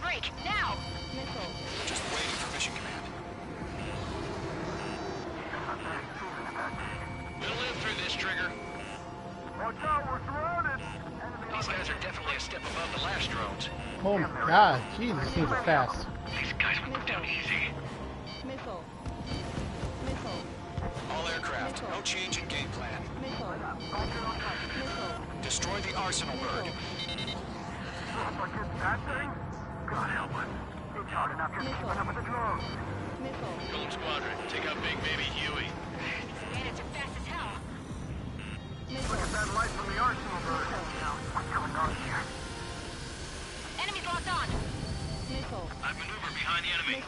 Break, now! Just waiting for mission command. We'll live through this, Trigger. Watch out, we're surrounded. These guys are definitely a step above the last drones. Oh my god, Jesus, these things are fast. These guys won't go down easy. All aircraft, no change in game plan. Destroy the Arsenal bird. But that thing? God help us. It's hard enough just keeping up with the drones. Golem Squadron, take out Big Baby Huey. Bandits are fast as hell. Look at that light from the Arsenal bird. What's going on here? Enemies locked on. I've maneuvered behind the enemy.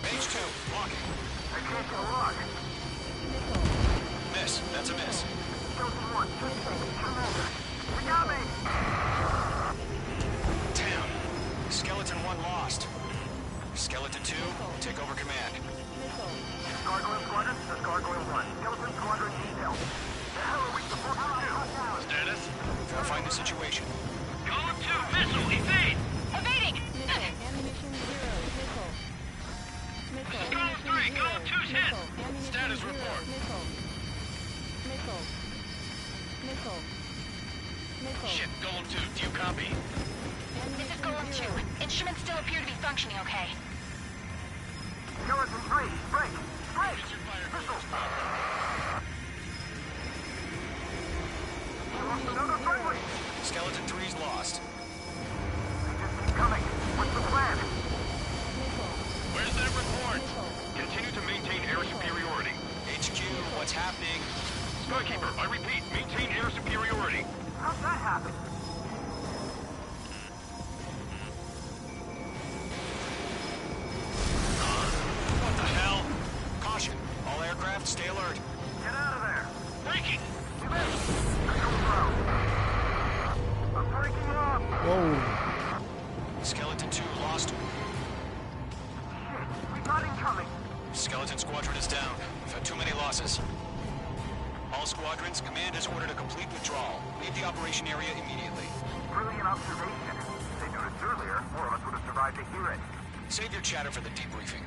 Mage 2, blocking. I can't get a lock. Miss, that's a miss. Skeleton 1, just tremendous. We got me! Damn. Skeleton 1 lost. Skeleton 2, take over command. Gargoyle Squadron, that's Gargoyle 1. Skeleton Squadron detail. The hell are we supposed to do? Status? Gotta find the situation. Golem 2, missile, evade! Evading! Golem 3, Golem 2's hit! Status report. Shit, Golem 2, do you copy? This is Golem 2. Instruments still appear to be functioning okay. Skeleton 3, break! Break! Missile! We lost another friendly! Skeleton 3's lost. Just keep coming. What's the plan? Where's that report? Continue to maintain air superiority. HQ, what's happening? Skykeeper, I repeat, maintain air superiority. How'd that happen? What the hell? Caution. All aircraft, stay alert. Get out of there! Breaking! You missed! I'm breaking off! Whoa. Skeleton 2 lost. Shit, we got incoming! Skeleton Squadron is down. We've had too many losses. All squadrons, command has ordered a complete withdrawal. Leave the operation area immediately. Brilliant observation. If they noticed earlier, more of us would have survived to hear it. Save your chatter for the debriefing.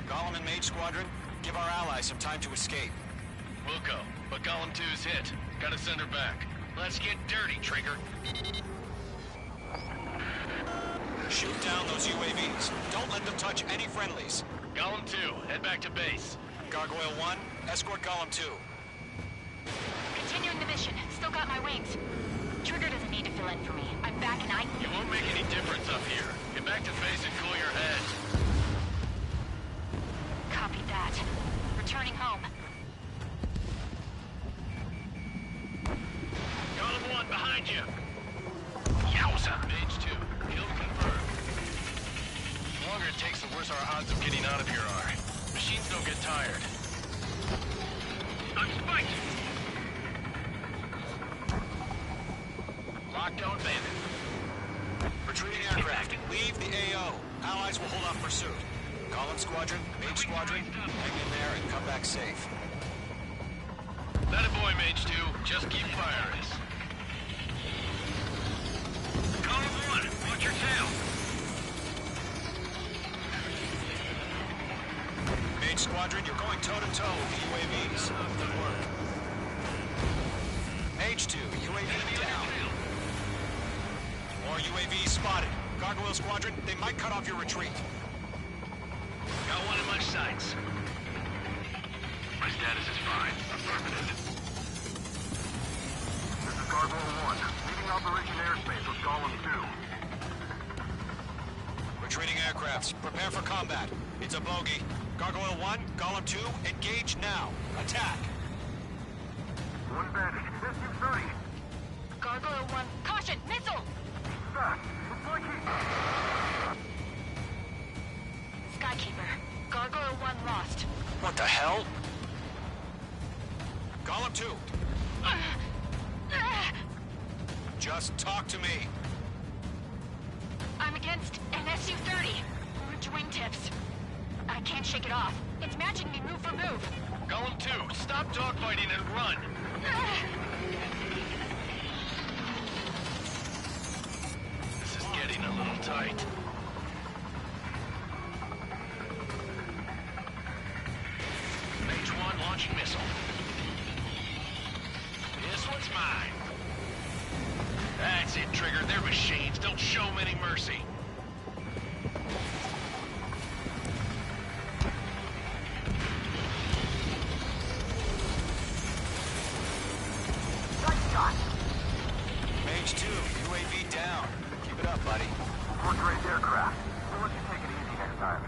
Golem and Mage Squadron, give our allies some time to escape. We'll go, but Golem 2's hit. Gotta send her back. Let's get dirty, Trigger. Shoot down those UAVs. Don't let them touch any friendlies. Golem 2, head back to base. Gargoyle 1, escort Golem 2. Continuing the mission. Still got my wings. Trigger doesn't need to fill in for me. I'm back and You won't make any difference up here. Get back to base and cool your head. Copy that. Returning home. Golem 1, behind you. Yowza. Mage 2, kill confirmed. The longer it takes, the worse our odds of getting out of here are. Machines don't get tired. I'm spiked! Lockdown bandit. Retreating aircraft, leave the AO. Allies will hold off pursuit. Golem Squadron, Mage Squadron, hang in there and come back safe. That a boy, Mage 2. Just keep firing. Golem 1, watch your tail. Mage Squadron, you're going toe-to-toe with the UAVs. Good work. Mage 2, UAV down. More UAVs spotted. Gargoyle Squadron, they might cut off your retreat. Got one in my sights. My status is fine. Affirmative. This is Gargoyle 1, leading Operation Airspace with Golem 2. Retreating aircrafts, prepare for combat. It's a bogey. Gargoyle 1, Golem 2, engage now. Attack! One bandit. SU-30. Gargoyle 1, caution, missile! Fast. It's like Skykeeper, Gargoyle 1 lost. What the hell? Golem 2, just talk to me. I'm against an SU-30. Orange wingtips. I can't shake it off. It's matching me move for move. Golem 2, stop dogfighting and run! This is getting a little tight. Mage 1 launching missile. This one's mine. That's it, Trigger. They're machines. Don't show them any mercy. Mage 2, UAV down. Keep it up, buddy. Fourth-grade aircraft. We'll let you take it easy next time.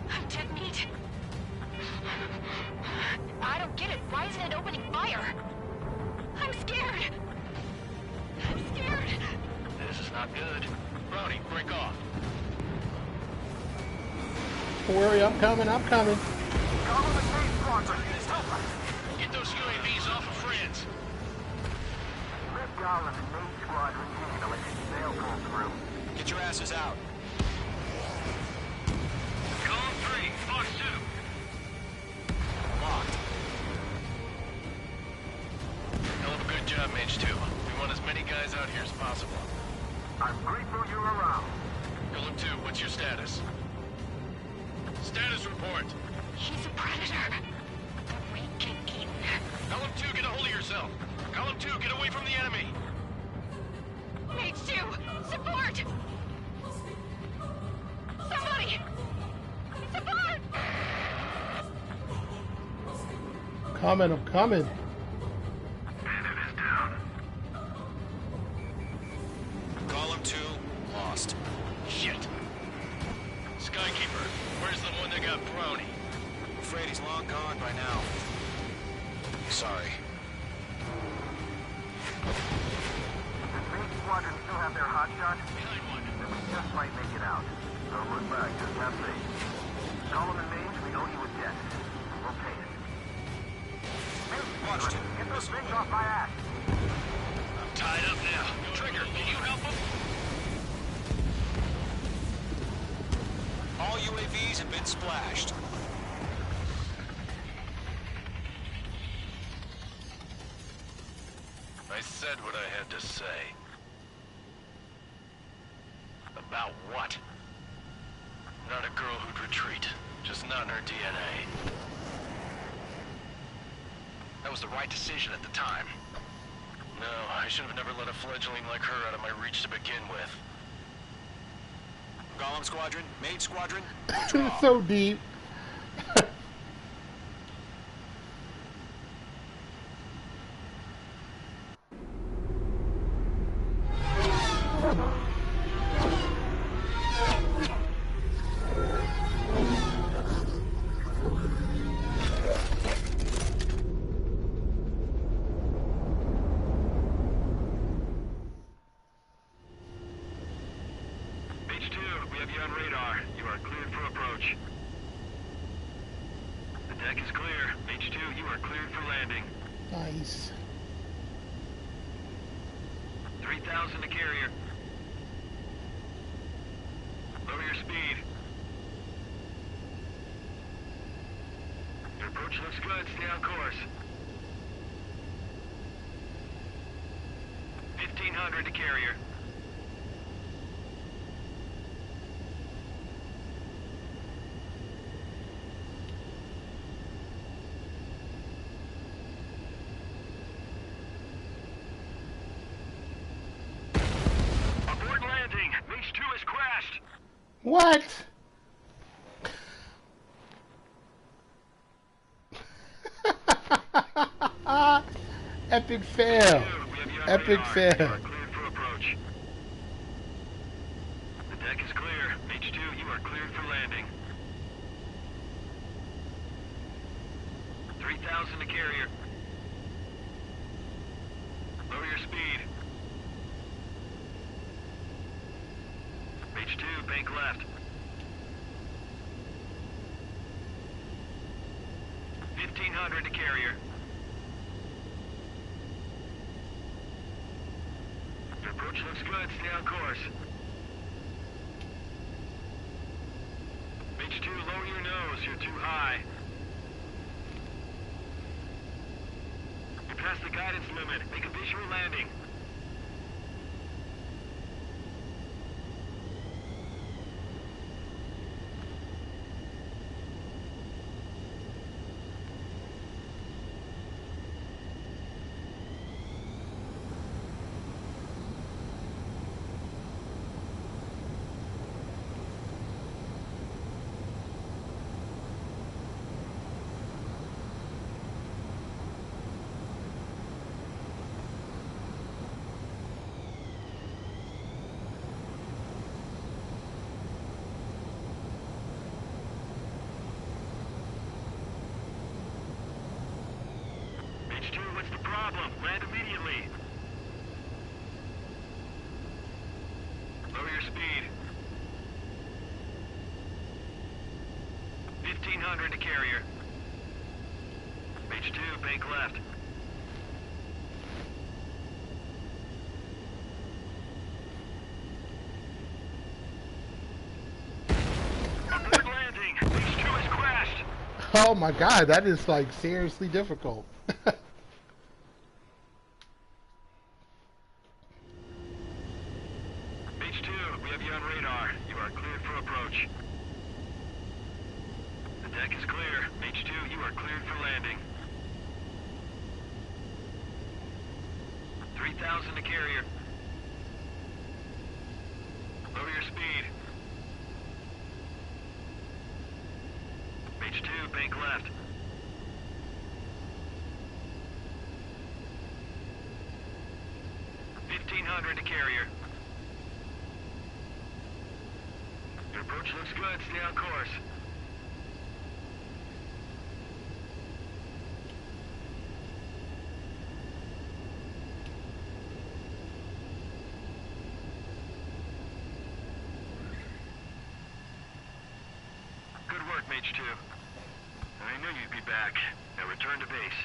I'm dead meat. I don't get it. Why isn't it opening fire? I'm scared. I'm scared. This is not good. Brownie, break off. Don't worry, I'm coming, I'm coming. Get those UAVs off of friends. Let Golem and Mage Squadron handle it. They'll pull through. Get your asses out. Golem 3, Fox 2. Locked. Hell of a good job, Mage 2. We want as many guys out here as possible. I'm grateful you're around. Golem 2, what's your status? Status report. He's a predator. We can eat. Golem 2, get a hold of yourself. Golem 2, get away from the enemy. Mage 2, support! Somebody! Support! Coming, I'm coming. Bandit is down. Golem 2, lost. Shit. Skykeeper, where's the one that got Brownie? Afraid he's long gone by now. Sorry. Does Mage Squadron still have their hotshot? Behind one. Then we just might make it out. Don't look back, just have faith. Golem and Mage, we know you were dead. We'll pay it. Mage Squadron, get those things off my ass. I'm tied up now. Trigger, can you help him? All UAVs have been splashed. I said what I had to say. About what? Not a girl who'd retreat. Just not in her DNA. That was the right decision at the time. No, I should have never let a fledgling like her out of my reach to begin with. Golem Squadron, Mage Squadron, It's so deep. Mage 2, we have you on radar. You are cleared for approach. The deck is clear. Mage 2, you are cleared for landing. Nice. 3,000 to carrier. Lower your speed. Your approach looks good. Stay on course. 1,500 to carrier. Abort landing. Mage 2 has crashed. What? Epic fail. Epic fail. Cleared for approach. 3,000 to carrier. Lower your speed. H2, bank left. 1,500 to carrier. Your approach looks good. Stay on course. H2, lower your nose. You're too high. You're past the guidance limit. Make a visual landing. H2, what's the problem? Land immediately. Lower your speed. 1,500 to carrier. H2, bank left. Abort landing. H2 has crashed. Oh my god, that is like seriously difficult. H2, we have you on radar. You are cleared for approach. The deck is clear. H2, you are cleared for landing. 3,000 to carrier. Lower your speed. H2, bank left. $1,500 to carrier. Your approach looks good. Stay on course. Good work, Mage 2. I knew you'd be back. Now return to base.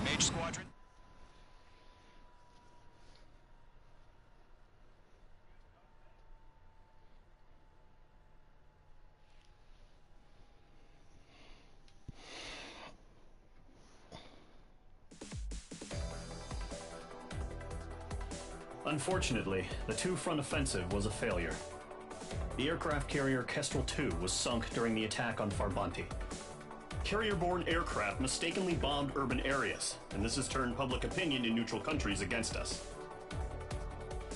Mage Squadron. Unfortunately, the two-front offensive was a failure. The aircraft carrier Kestrel II was sunk during the attack on Farbanti. Carrier-borne aircraft mistakenly bombed urban areas, and this has turned public opinion in neutral countries against us.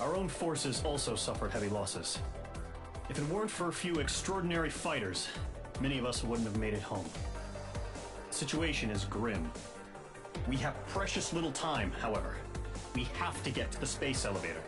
Our own forces also suffered heavy losses. If it weren't for a few extraordinary fighters, many of us wouldn't have made it home. The situation is grim. We have precious little time, however. We have to get to the space elevator.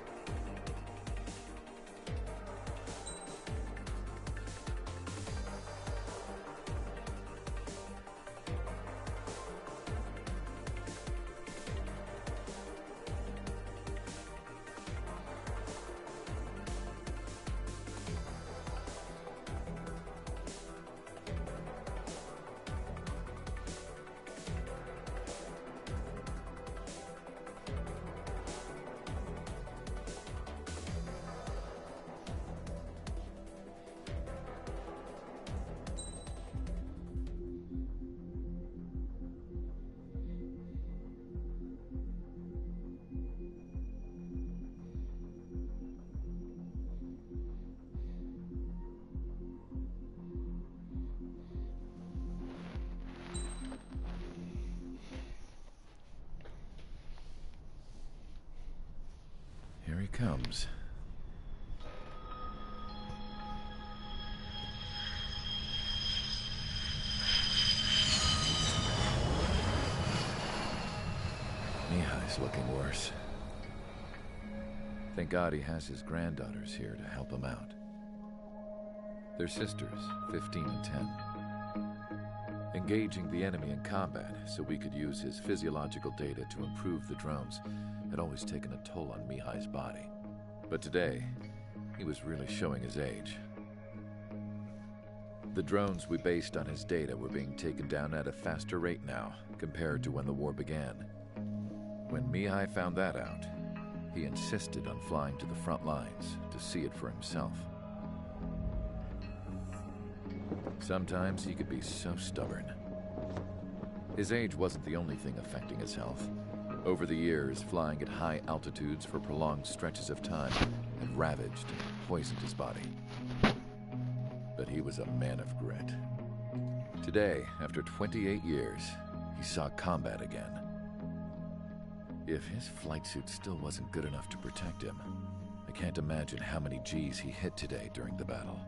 Here he comes. Mihai's looking worse. Thank God he has his granddaughters here to help him out. They're sisters, 15 and 10. Engaging the enemy in combat so we could use his physiological data to improve the drones had always taken a toll on Mihai's body. But today, he was really showing his age. The drones we based on his data were being taken down at a faster rate now compared to when the war began. When Mihai found that out, he insisted on flying to the front lines to see it for himself. Sometimes he could be so stubborn. His age wasn't the only thing affecting his health. Over the years, flying at high altitudes for prolonged stretches of time had ravaged and poisoned his body. But he was a man of grit. Today, after 28 years, he saw combat again. If his flight suit still wasn't good enough to protect him, I can't imagine how many G's he hit today during the battle.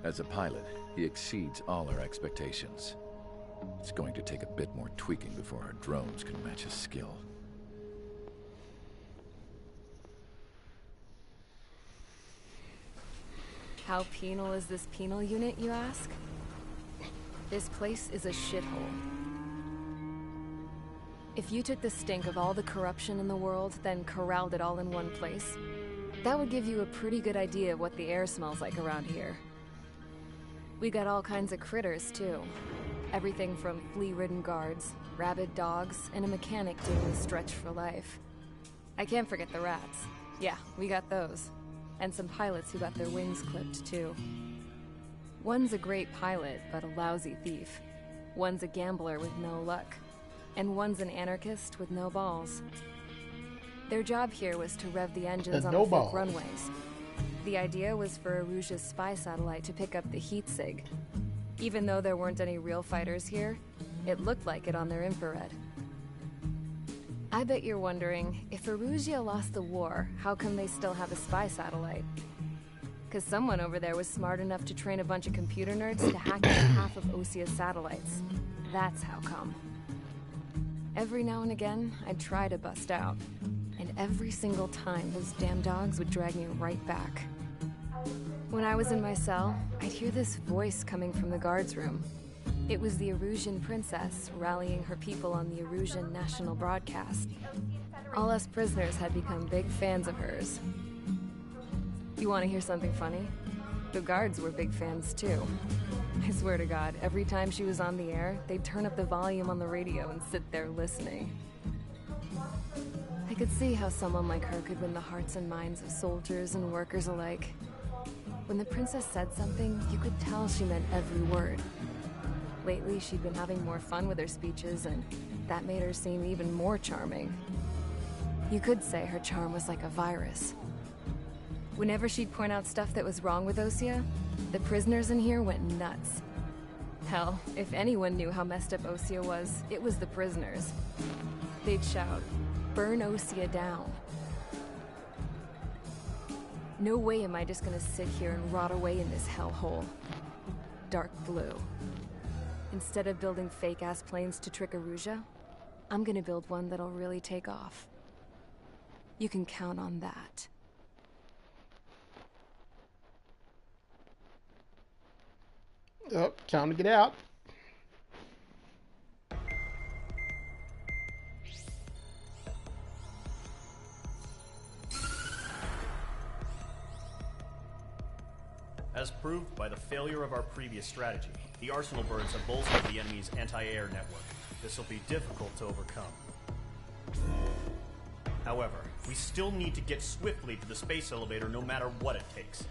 As a pilot, he exceeds all our expectations. It's going to take a bit more tweaking before our drones can match his skill. How penal is this penal unit, you ask? This place is a shithole. If you took the stink of all the corruption in the world, then corralled it all in one place, that would give you a pretty good idea of what the air smells like around here. We got all kinds of critters, too. Everything from flea-ridden guards, rabid dogs, and a mechanic doing the stretch for life. I can't forget the rats. Yeah, we got those. And some pilots who got their wings clipped, too. One's a great pilot, but a lousy thief. One's a gambler with no luck. And one's an anarchist with no balls. Their job here was to rev the engines on the fake runways. The idea was for Erusia's spy satellite to pick up the heat sig. Even though there weren't any real fighters here, it looked like it on their infrared. I bet you're wondering, if Erusia lost the war, how come they still have a spy satellite? Because someone over there was smart enough to train a bunch of computer nerds to hack into half of Osia's satellites. That's how come. Every now and again, I'd try to bust out. And every single time, those damn dogs would drag me right back. When I was in my cell, I'd hear this voice coming from the guards room. It was the Erusian princess rallying her people on the Erusian national broadcast. All us prisoners had become big fans of hers. You want to hear something funny? The guards were big fans too. I swear to God, every time she was on the air, they'd turn up the volume on the radio and sit there listening. I could see how someone like her could win the hearts and minds of soldiers and workers alike. When the princess said something, you could tell she meant every word. Lately, she'd been having more fun with her speeches, and that made her seem even more charming. You could say her charm was like a virus. Whenever she'd point out stuff that was wrong with Osia, the prisoners in here went nuts. Hell, if anyone knew how messed up Osia was, it was the prisoners. They'd shout, "Burn Osia down." No way am I just gonna sit here and rot away in this hellhole. Dark blue. Instead of building fake-ass planes to trick Erusia, I'm gonna build one that'll really take off. You can count on that. Oh, time to get out. As proved by the failure of our previous strategy, the Arsenal birds have bolstered the enemy's anti-air network. This will be difficult to overcome. However, we still need to get swiftly to the space elevator no matter what it takes.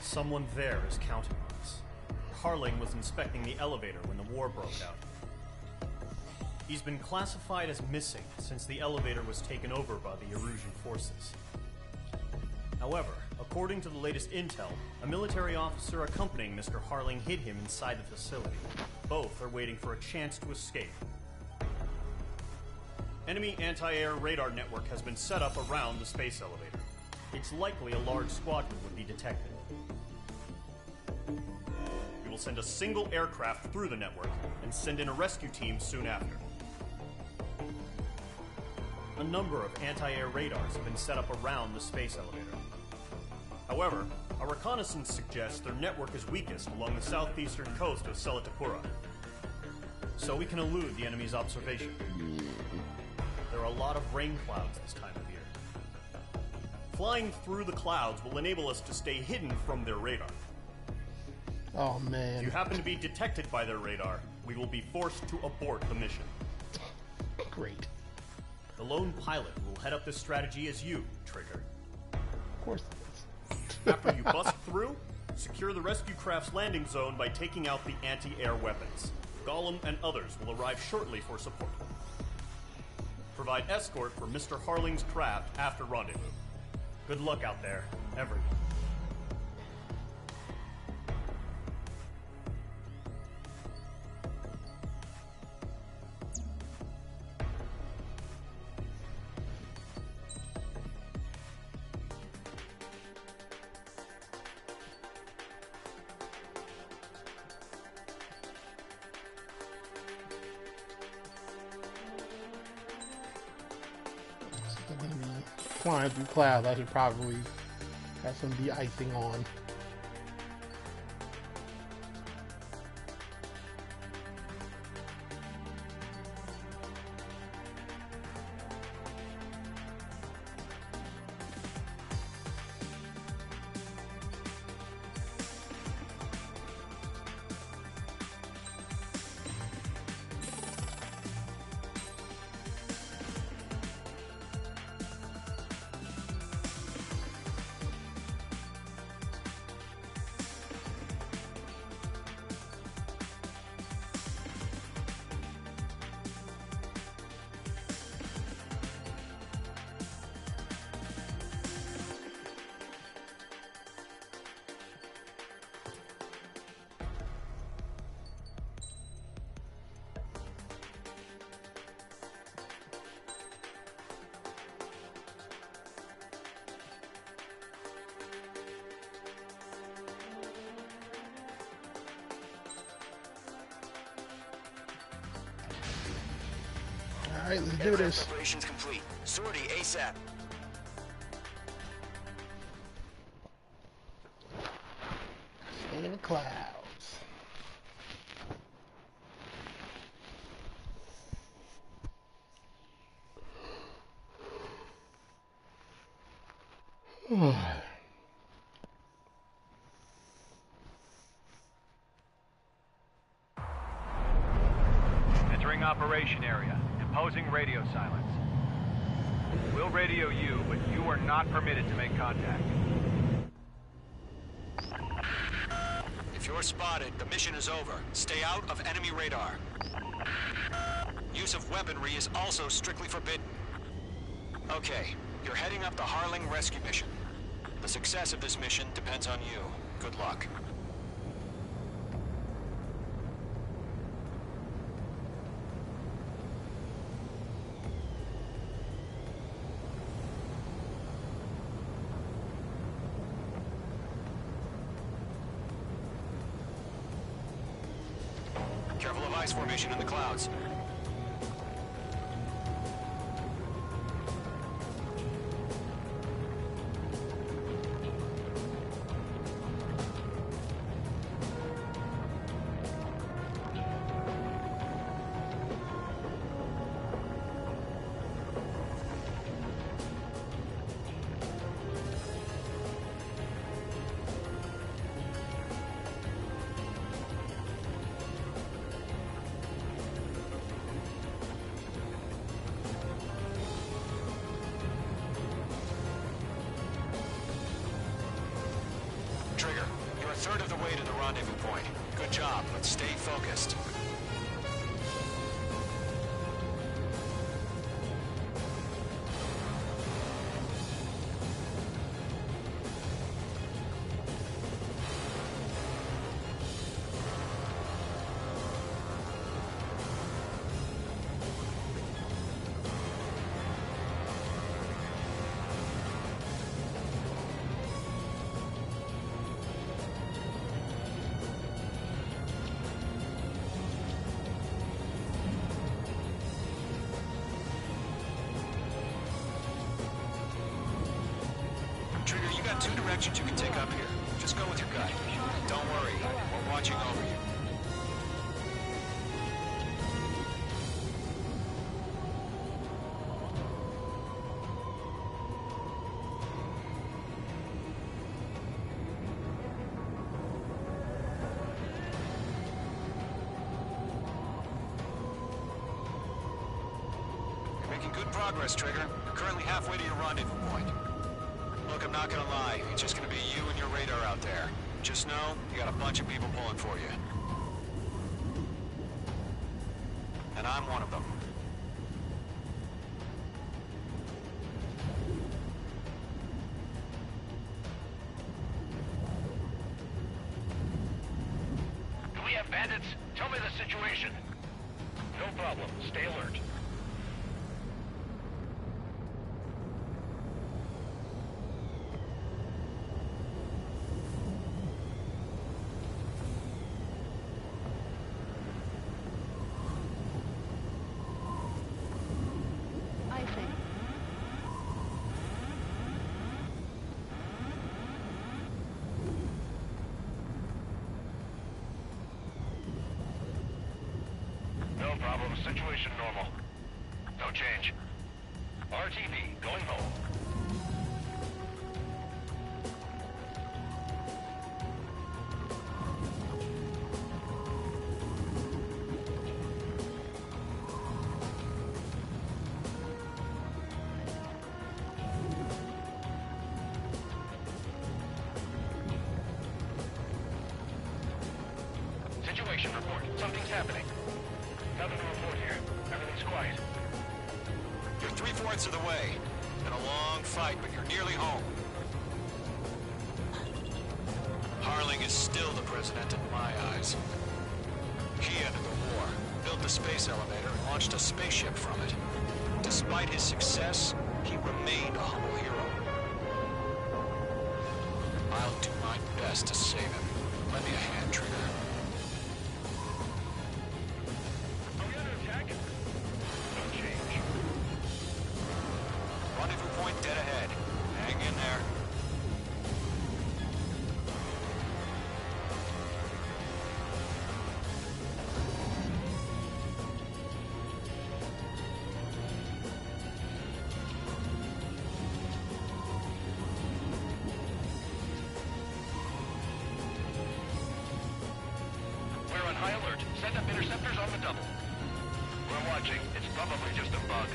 Someone there is counting on us. Harling was inspecting the elevator when the war broke out. He's been classified as missing since the elevator was taken over by the Erusian forces. However, according to the latest intel, a military officer accompanying Mr. Harling hid him inside the facility. Both are waiting for a chance to escape. Enemy anti-air radar network has been set up around the space elevator. It's likely a large squadron would be detected. We will send a single aircraft through the network and send in a rescue team soon after. A number of anti-air radars have been set up around the space elevator. However, Our reconnaissance suggests their network is weakest along the southeastern coast of Selatapura, so we can elude the enemy's observation. There are a lot of rain clouds this time of year. Flying through the clouds will enable us to stay hidden from their radar. Oh, man. If you happen to be detected by their radar, we will be forced to abort the mission. Great. The lone pilot will head up this strategy as you, Trigger. Of course it is. After you bust through, secure the rescue craft's landing zone by taking out the anti-air weapons. Gollum and others will arrive shortly for support. Provide escort for Mr. Harling's craft after rendezvous. Good luck out there, everyone. Flying through clouds, I should probably have some de-icing on. Alright, let's do this. Preparations complete. Sortie ASAP. In the clouds. Entering operation area. Imposing radio silence. We'll radio you, but you are not permitted to make contact. If you're spotted, the mission is over. Stay out of enemy radar. Use of weaponry is also strictly forbidden. Okay, you're heading up the Harling rescue mission. The success of this mission depends on you. Good luck. Careful of ice formation in the clouds. Trigger, you're a third of the way to the rendezvous point. Good job, but stay focused. Trigger, you got two directions you can take up here. good. Don't worry, we're watching over you. Making good progress, Trigger. You're currently halfway to your rendezvous point. Look, I'm not gonna lie. It's just gonna be you and your radar out there. Just know, you got a bunch of people pulling for you. And I'm one of them. Do we have bandits? Tell me the situation. No problem. Stay alert. No problem. Situation normal. No change. RTV, going home. Situation report. Something's happening. Nothing to report here. Everything's quiet. You're 3/4 of the way. Been a long fight, but you're nearly home. Harling is still the president in my eyes. He ended the war, built the space elevator, and launched a spaceship from it. Despite his success, he remained a humble hero. I'll do my best to save him. Lend me a hand, Trigger. Rendezvous point dead ahead. Hang in there. We're on high alert. Send up interceptors on the double. We're watching. It's probably just a bug.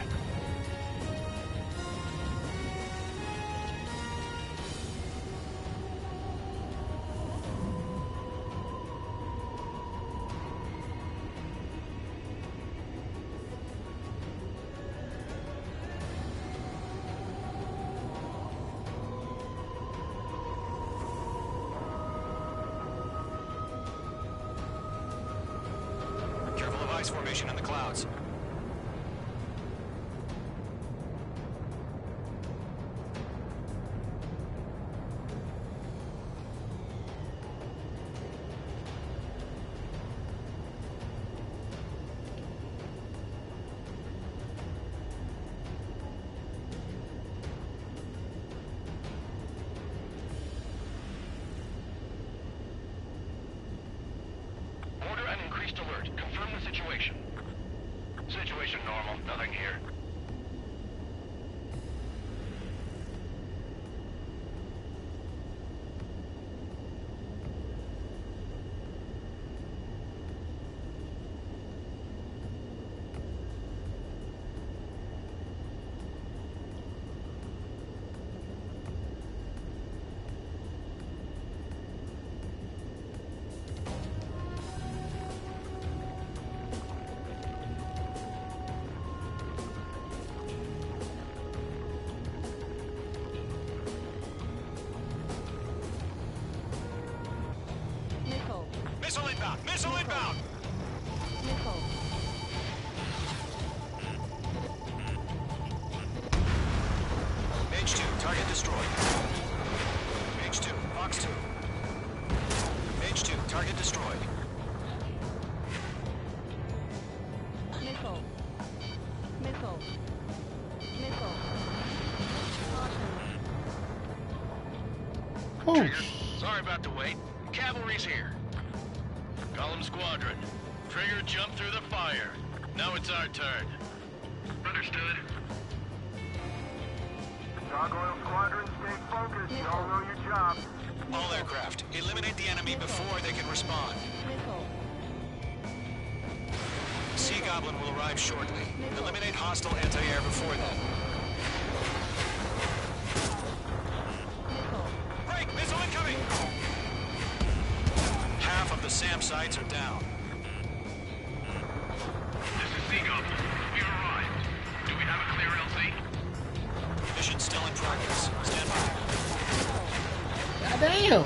Careful of ice formation in the clouds. Order an increased alert. Confirm the situation. Situation normal. Nothing here. Missile inbound! Missile inbound! Mage 2, target destroyed. Mage 2, Fox 2. Mage 2, target destroyed. Missile. Missile. Missile. Trigger, sorry about the wait. Cavalry's here. Gollum Squadron. Trigger jumped through the fire. Now it's our turn. Understood. Gargoyle Squadron, stay focused. Y'all know your job. All aircraft, eliminate the enemy before they can respond. Sea Goblin will arrive shortly. Eliminate hostile anti-air before then. Break! Missile incoming! Half of the SAM sites are down. This is Sea Goblin. We've arrived. Do we have a clear LZ? Mission still in progress. Stand by. Goddamn!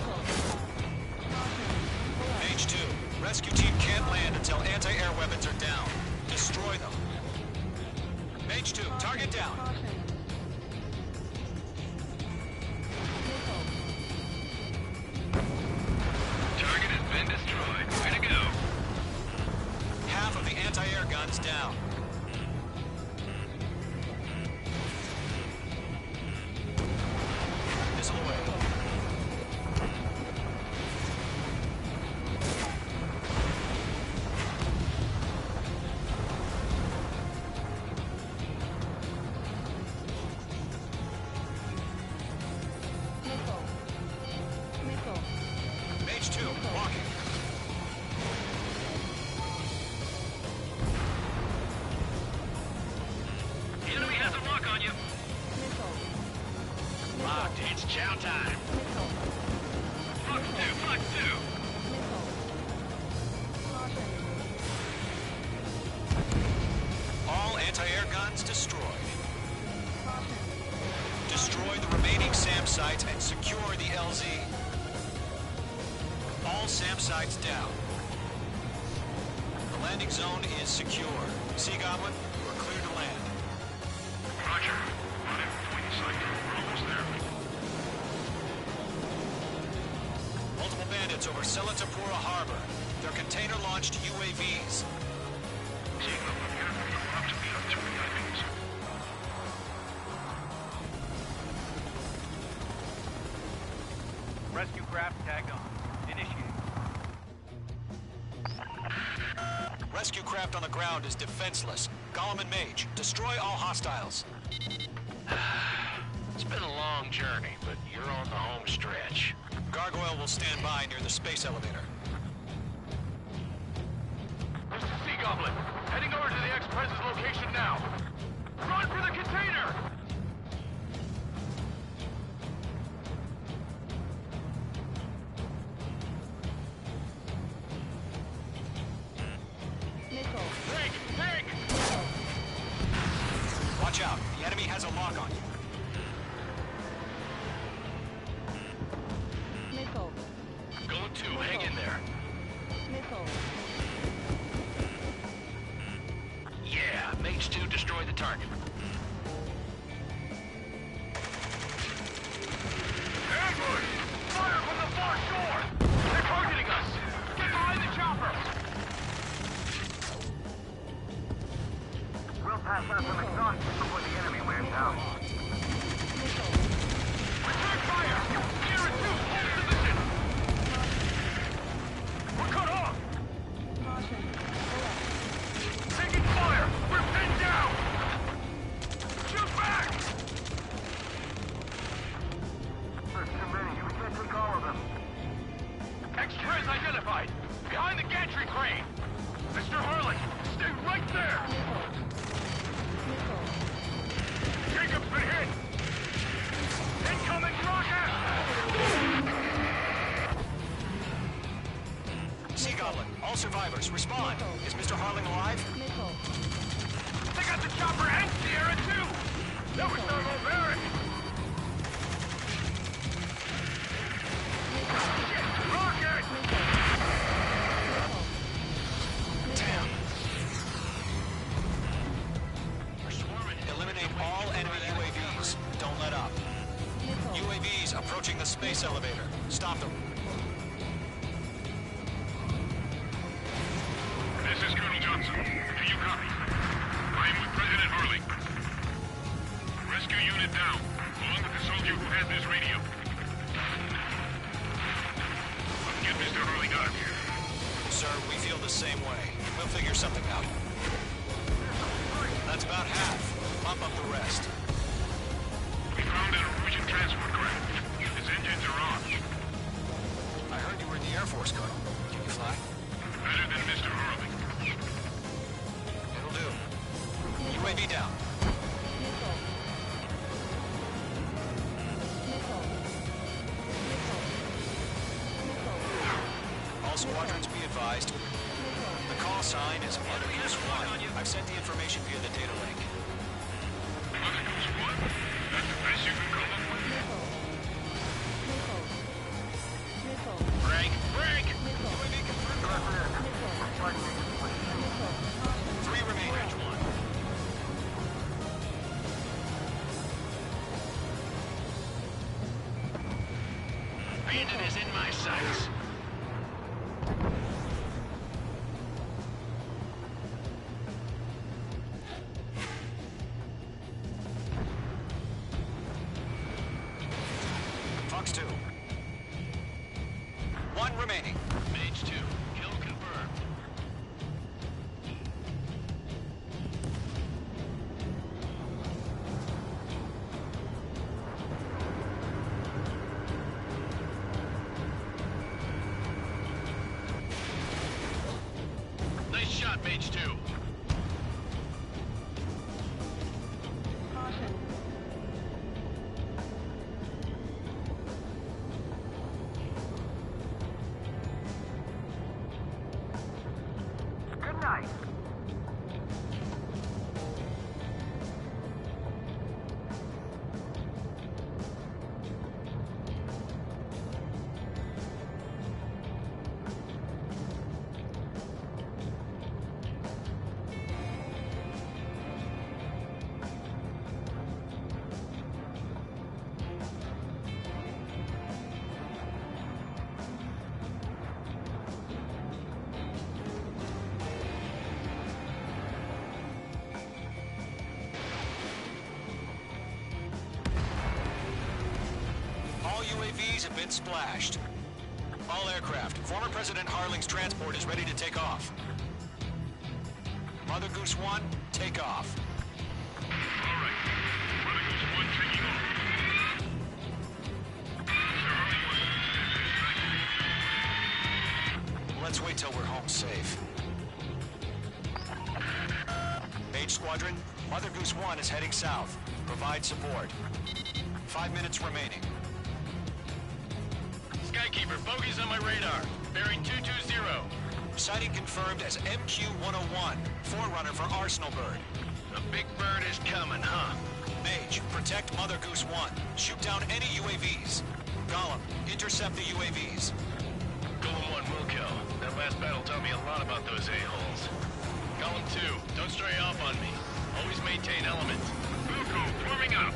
Mage 2, rescue team can't land until anti-air weapons are down. Destroy them. Mage 2, target down. Target has been destroyed. Way to go. Half of the anti-air guns down. Missile away. Mage 2, walking. The enemy has a lock on you. Locked. It's chow time. Fox 2, Fox 2. All anti-air guns destroyed. Destroy the remaining SAM sites and secure the LZ. All SAM sites down. The landing zone is secure. Sea Goblin, you are clear to land. Roger. On it. Point sight. We're almost there. Multiple bandits over Selatapura Harbor. They're container-launched UAVs. Sea Goblin, you're up to meet up to reactions. Rescue craft tagged on. Initiate. Rescue craft on the ground is defenseless. Gollum and Mage, destroy all hostiles. It's been a long journey, but you're on the home stretch. Gargoyle will stand by near the space elevator. This is Sea Goblin. Heading over to the Express's location now. Run for the container! Take! Take! Watch out, the enemy has a lock on you. Go to, hang in there. Yeah, Mage 2, destroy the target. Ambush! Fire from the far shore! They're targeting us! Get behind the chopper! We'll pass out some exhaustion before the enemy wears out. Return fire! Sierra 2, hold position! We're cut off! Taking fire! We're pinned down! Shoot back! There's too many. We can't take all of them. Extras identified! Behind the gantry crane! Mr. Harlan, stay right there! Jacob's been hit! Incoming rocket! Sea Goblin, all survivors, respond. Is Mr. Harling alive? They got the chopper and Sierra too! That was barbaric! Rocket! Damn. We're swarming. Eliminate all enemy UAVs. Don't let up. UAVs approaching the space elevator. Stop them. This is Colonel Johnson. Do you copy? I am with President Harling. Rescue unit down, along with the soldier who has this radio. Get got here. Sir, we feel the same way. We'll figure something out. That's about half. Bump up the rest. We found an Erusian transport craft. Its engines are on. I heard you were in the Air Force, Colonel. Can you fly? Better than Mr. Hurley. It'll do. UAV down. All squadrons be advised. The call sign is Mother Goose 1. I've sent the information via the data link. Mother Goose 1? That's the best you can come up with? Break! Break! UAV confirmed. 3 remain. Bandit is in my sights. Fox 2. 1 remaining. Mage 2. Kill confirmed. Nice shot, Mage 2. Good night. All UAVs have been splashed. All aircraft. Former President Harling's transport is ready to take off. Mother Goose 1, take off. All right. Mother Goose 1 taking off. Mr. Hurley was Let's wait till we're home safe. Mage Squadron, Mother Goose 1 is heading south. Provide support. 5 minutes remaining. Skykeeper, bogeys on my radar. Bearing 220. Sighting confirmed as MQ-101, forerunner for Arsenal Bird. The big bird is coming, huh? Mage, protect Mother Goose 1. Shoot down any UAVs. Gollum, intercept the UAVs. Golem 1 will kill. That last battle taught me a lot about those a-holes. Golem 2, don't stray off on me. Always maintain element. Wilco, forming up.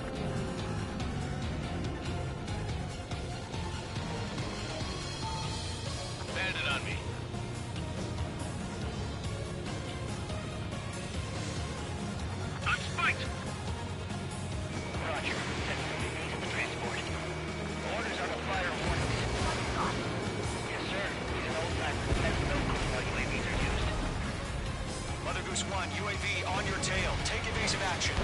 Bandit on me. I'm spiked. Roger. Transport. Orders are to fire warnings. Yes, sir. He's an old-timer. Has no clue how UAVs are used. Mother Goose 1, UAV on your tail. Take evasive action.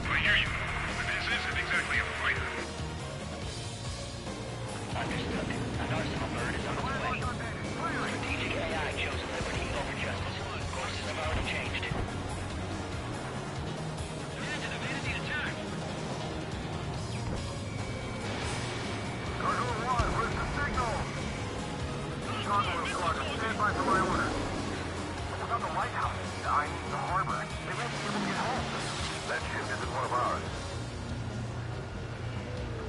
I hear you. But this isn't exactly a fighter. Understood. An Arsenal Bird is on its way. Strategic AI chose liberty over justice. Courses have already changed. Cargo 1, where's the signal? Chicago Squadron, stand by for my orders. What about the lighthouse? I mean the harbor. They won't be able to get home. That ship isn't one of ours.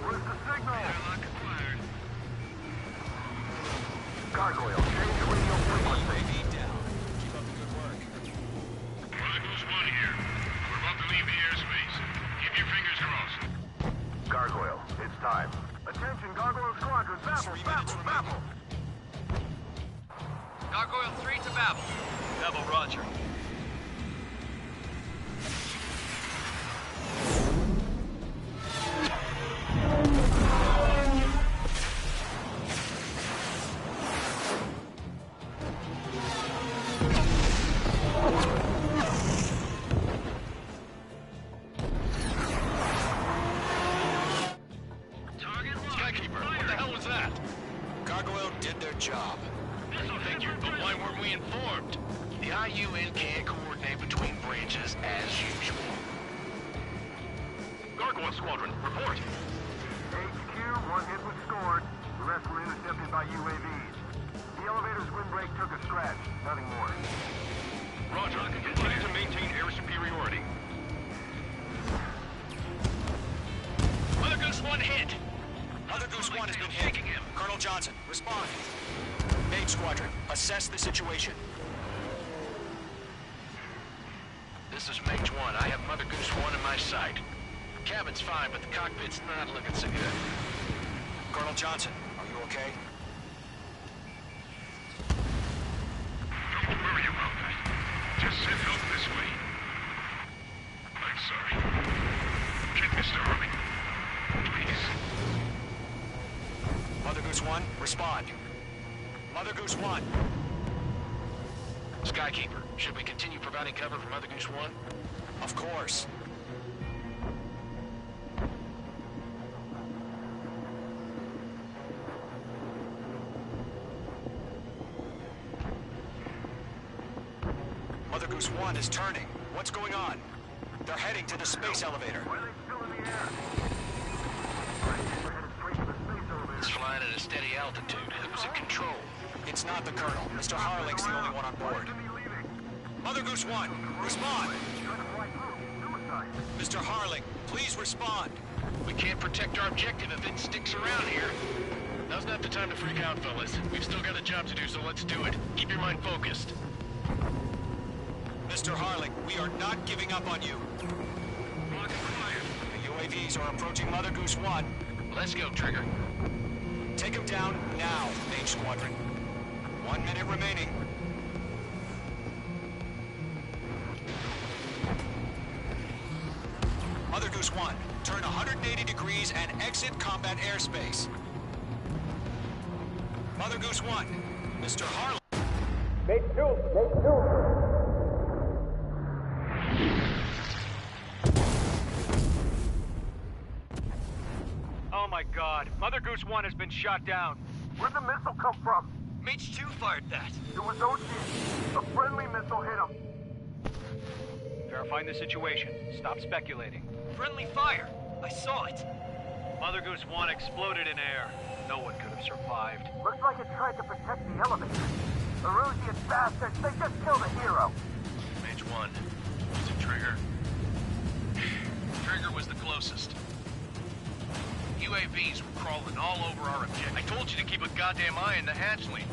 Where's the signal? Gargoyle, change radio frequency. UAV down. Keep up the good work. Mother Goose 1 here. We're about to leave the airspace. Keep your fingers crossed. Gargoyle, it's time. Attention, Gargoyle Squadron, baffle, baffle, baffle. Gargoyle 3 to Babel. Babel, roger. But why weren't we informed? The IUN can't coordinate between branches as usual. Gargoyle Squadron, report. HQ, one hit was scored. The rest were intercepted by UAVs. The elevator's windbreak took a scratch, nothing more. Roger, continue to maintain air superiority. Mother Goose 1 hit. Mother Goose 1 has been hit. Colonel Johnson, respond. Mage Squadron, assess the situation. This is Mage 1. I have Mother Goose 1 in my sight. Cabin's fine, but the cockpit's not looking so good. Colonel Johnson, are you okay? Don't worry about that. Just send help this way. I'm sorry. Get Mr. Harling. Please. Mother Goose 1, respond. Mother Goose 1. Skykeeper, should we continue providing cover for Mother Goose 1? Of course. Mother Goose 1 is turning. What's going on? They're heading to the space elevator. It's flying at a steady altitude. Who's in control? It's not the Colonel. Mr. Harling's the only one on board. Mother Goose 1, respond! Mr. Harling, please respond. We can't protect our objective if it sticks around here. Now's not the time to freak out, fellas. We've still got a job to do, so let's do it. Keep your mind focused. Mr. Harling, we are not giving up on you. The UAVs are approaching Mother Goose 1. Let's go, Trigger. Take him down now, Mage Squadron. 1 minute remaining. Mother Goose 1, turn 180 degrees and exit combat airspace. Mother Goose 1, Mr. Harling. Mate 2, Mate 2. Oh my god, Mother Goose 1 has been shot down. Where'd the missile come from? Mage 2 fired that. It was OG. A friendly missile hit him. Verifying the situation. Stop speculating. Friendly fire. I saw it. Mother Goose 1 exploded in air. No one could have survived. Looks like it tried to protect the elevator. The Erusian bastards, they just killed a hero. Mage 1. Was it Trigger? Trigger was the closest. UAVs were crawling all over our objective. I told you to keep a goddamn eye on the hatchling.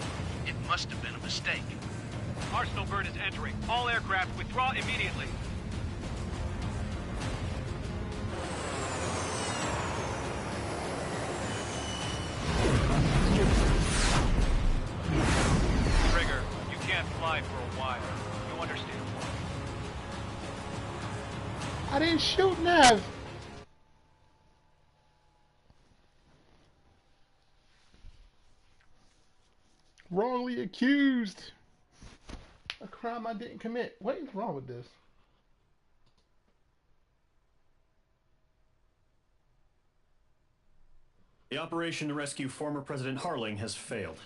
It must have been a mistake. Arsenal bird is entering. All aircraft withdraw immediately. Trigger, you can't fly for a while. You understand? I didn't shoot Nav. Wrongly accused. A crime I didn't commit. What is wrong with this? The operation to rescue former President Harling has failed.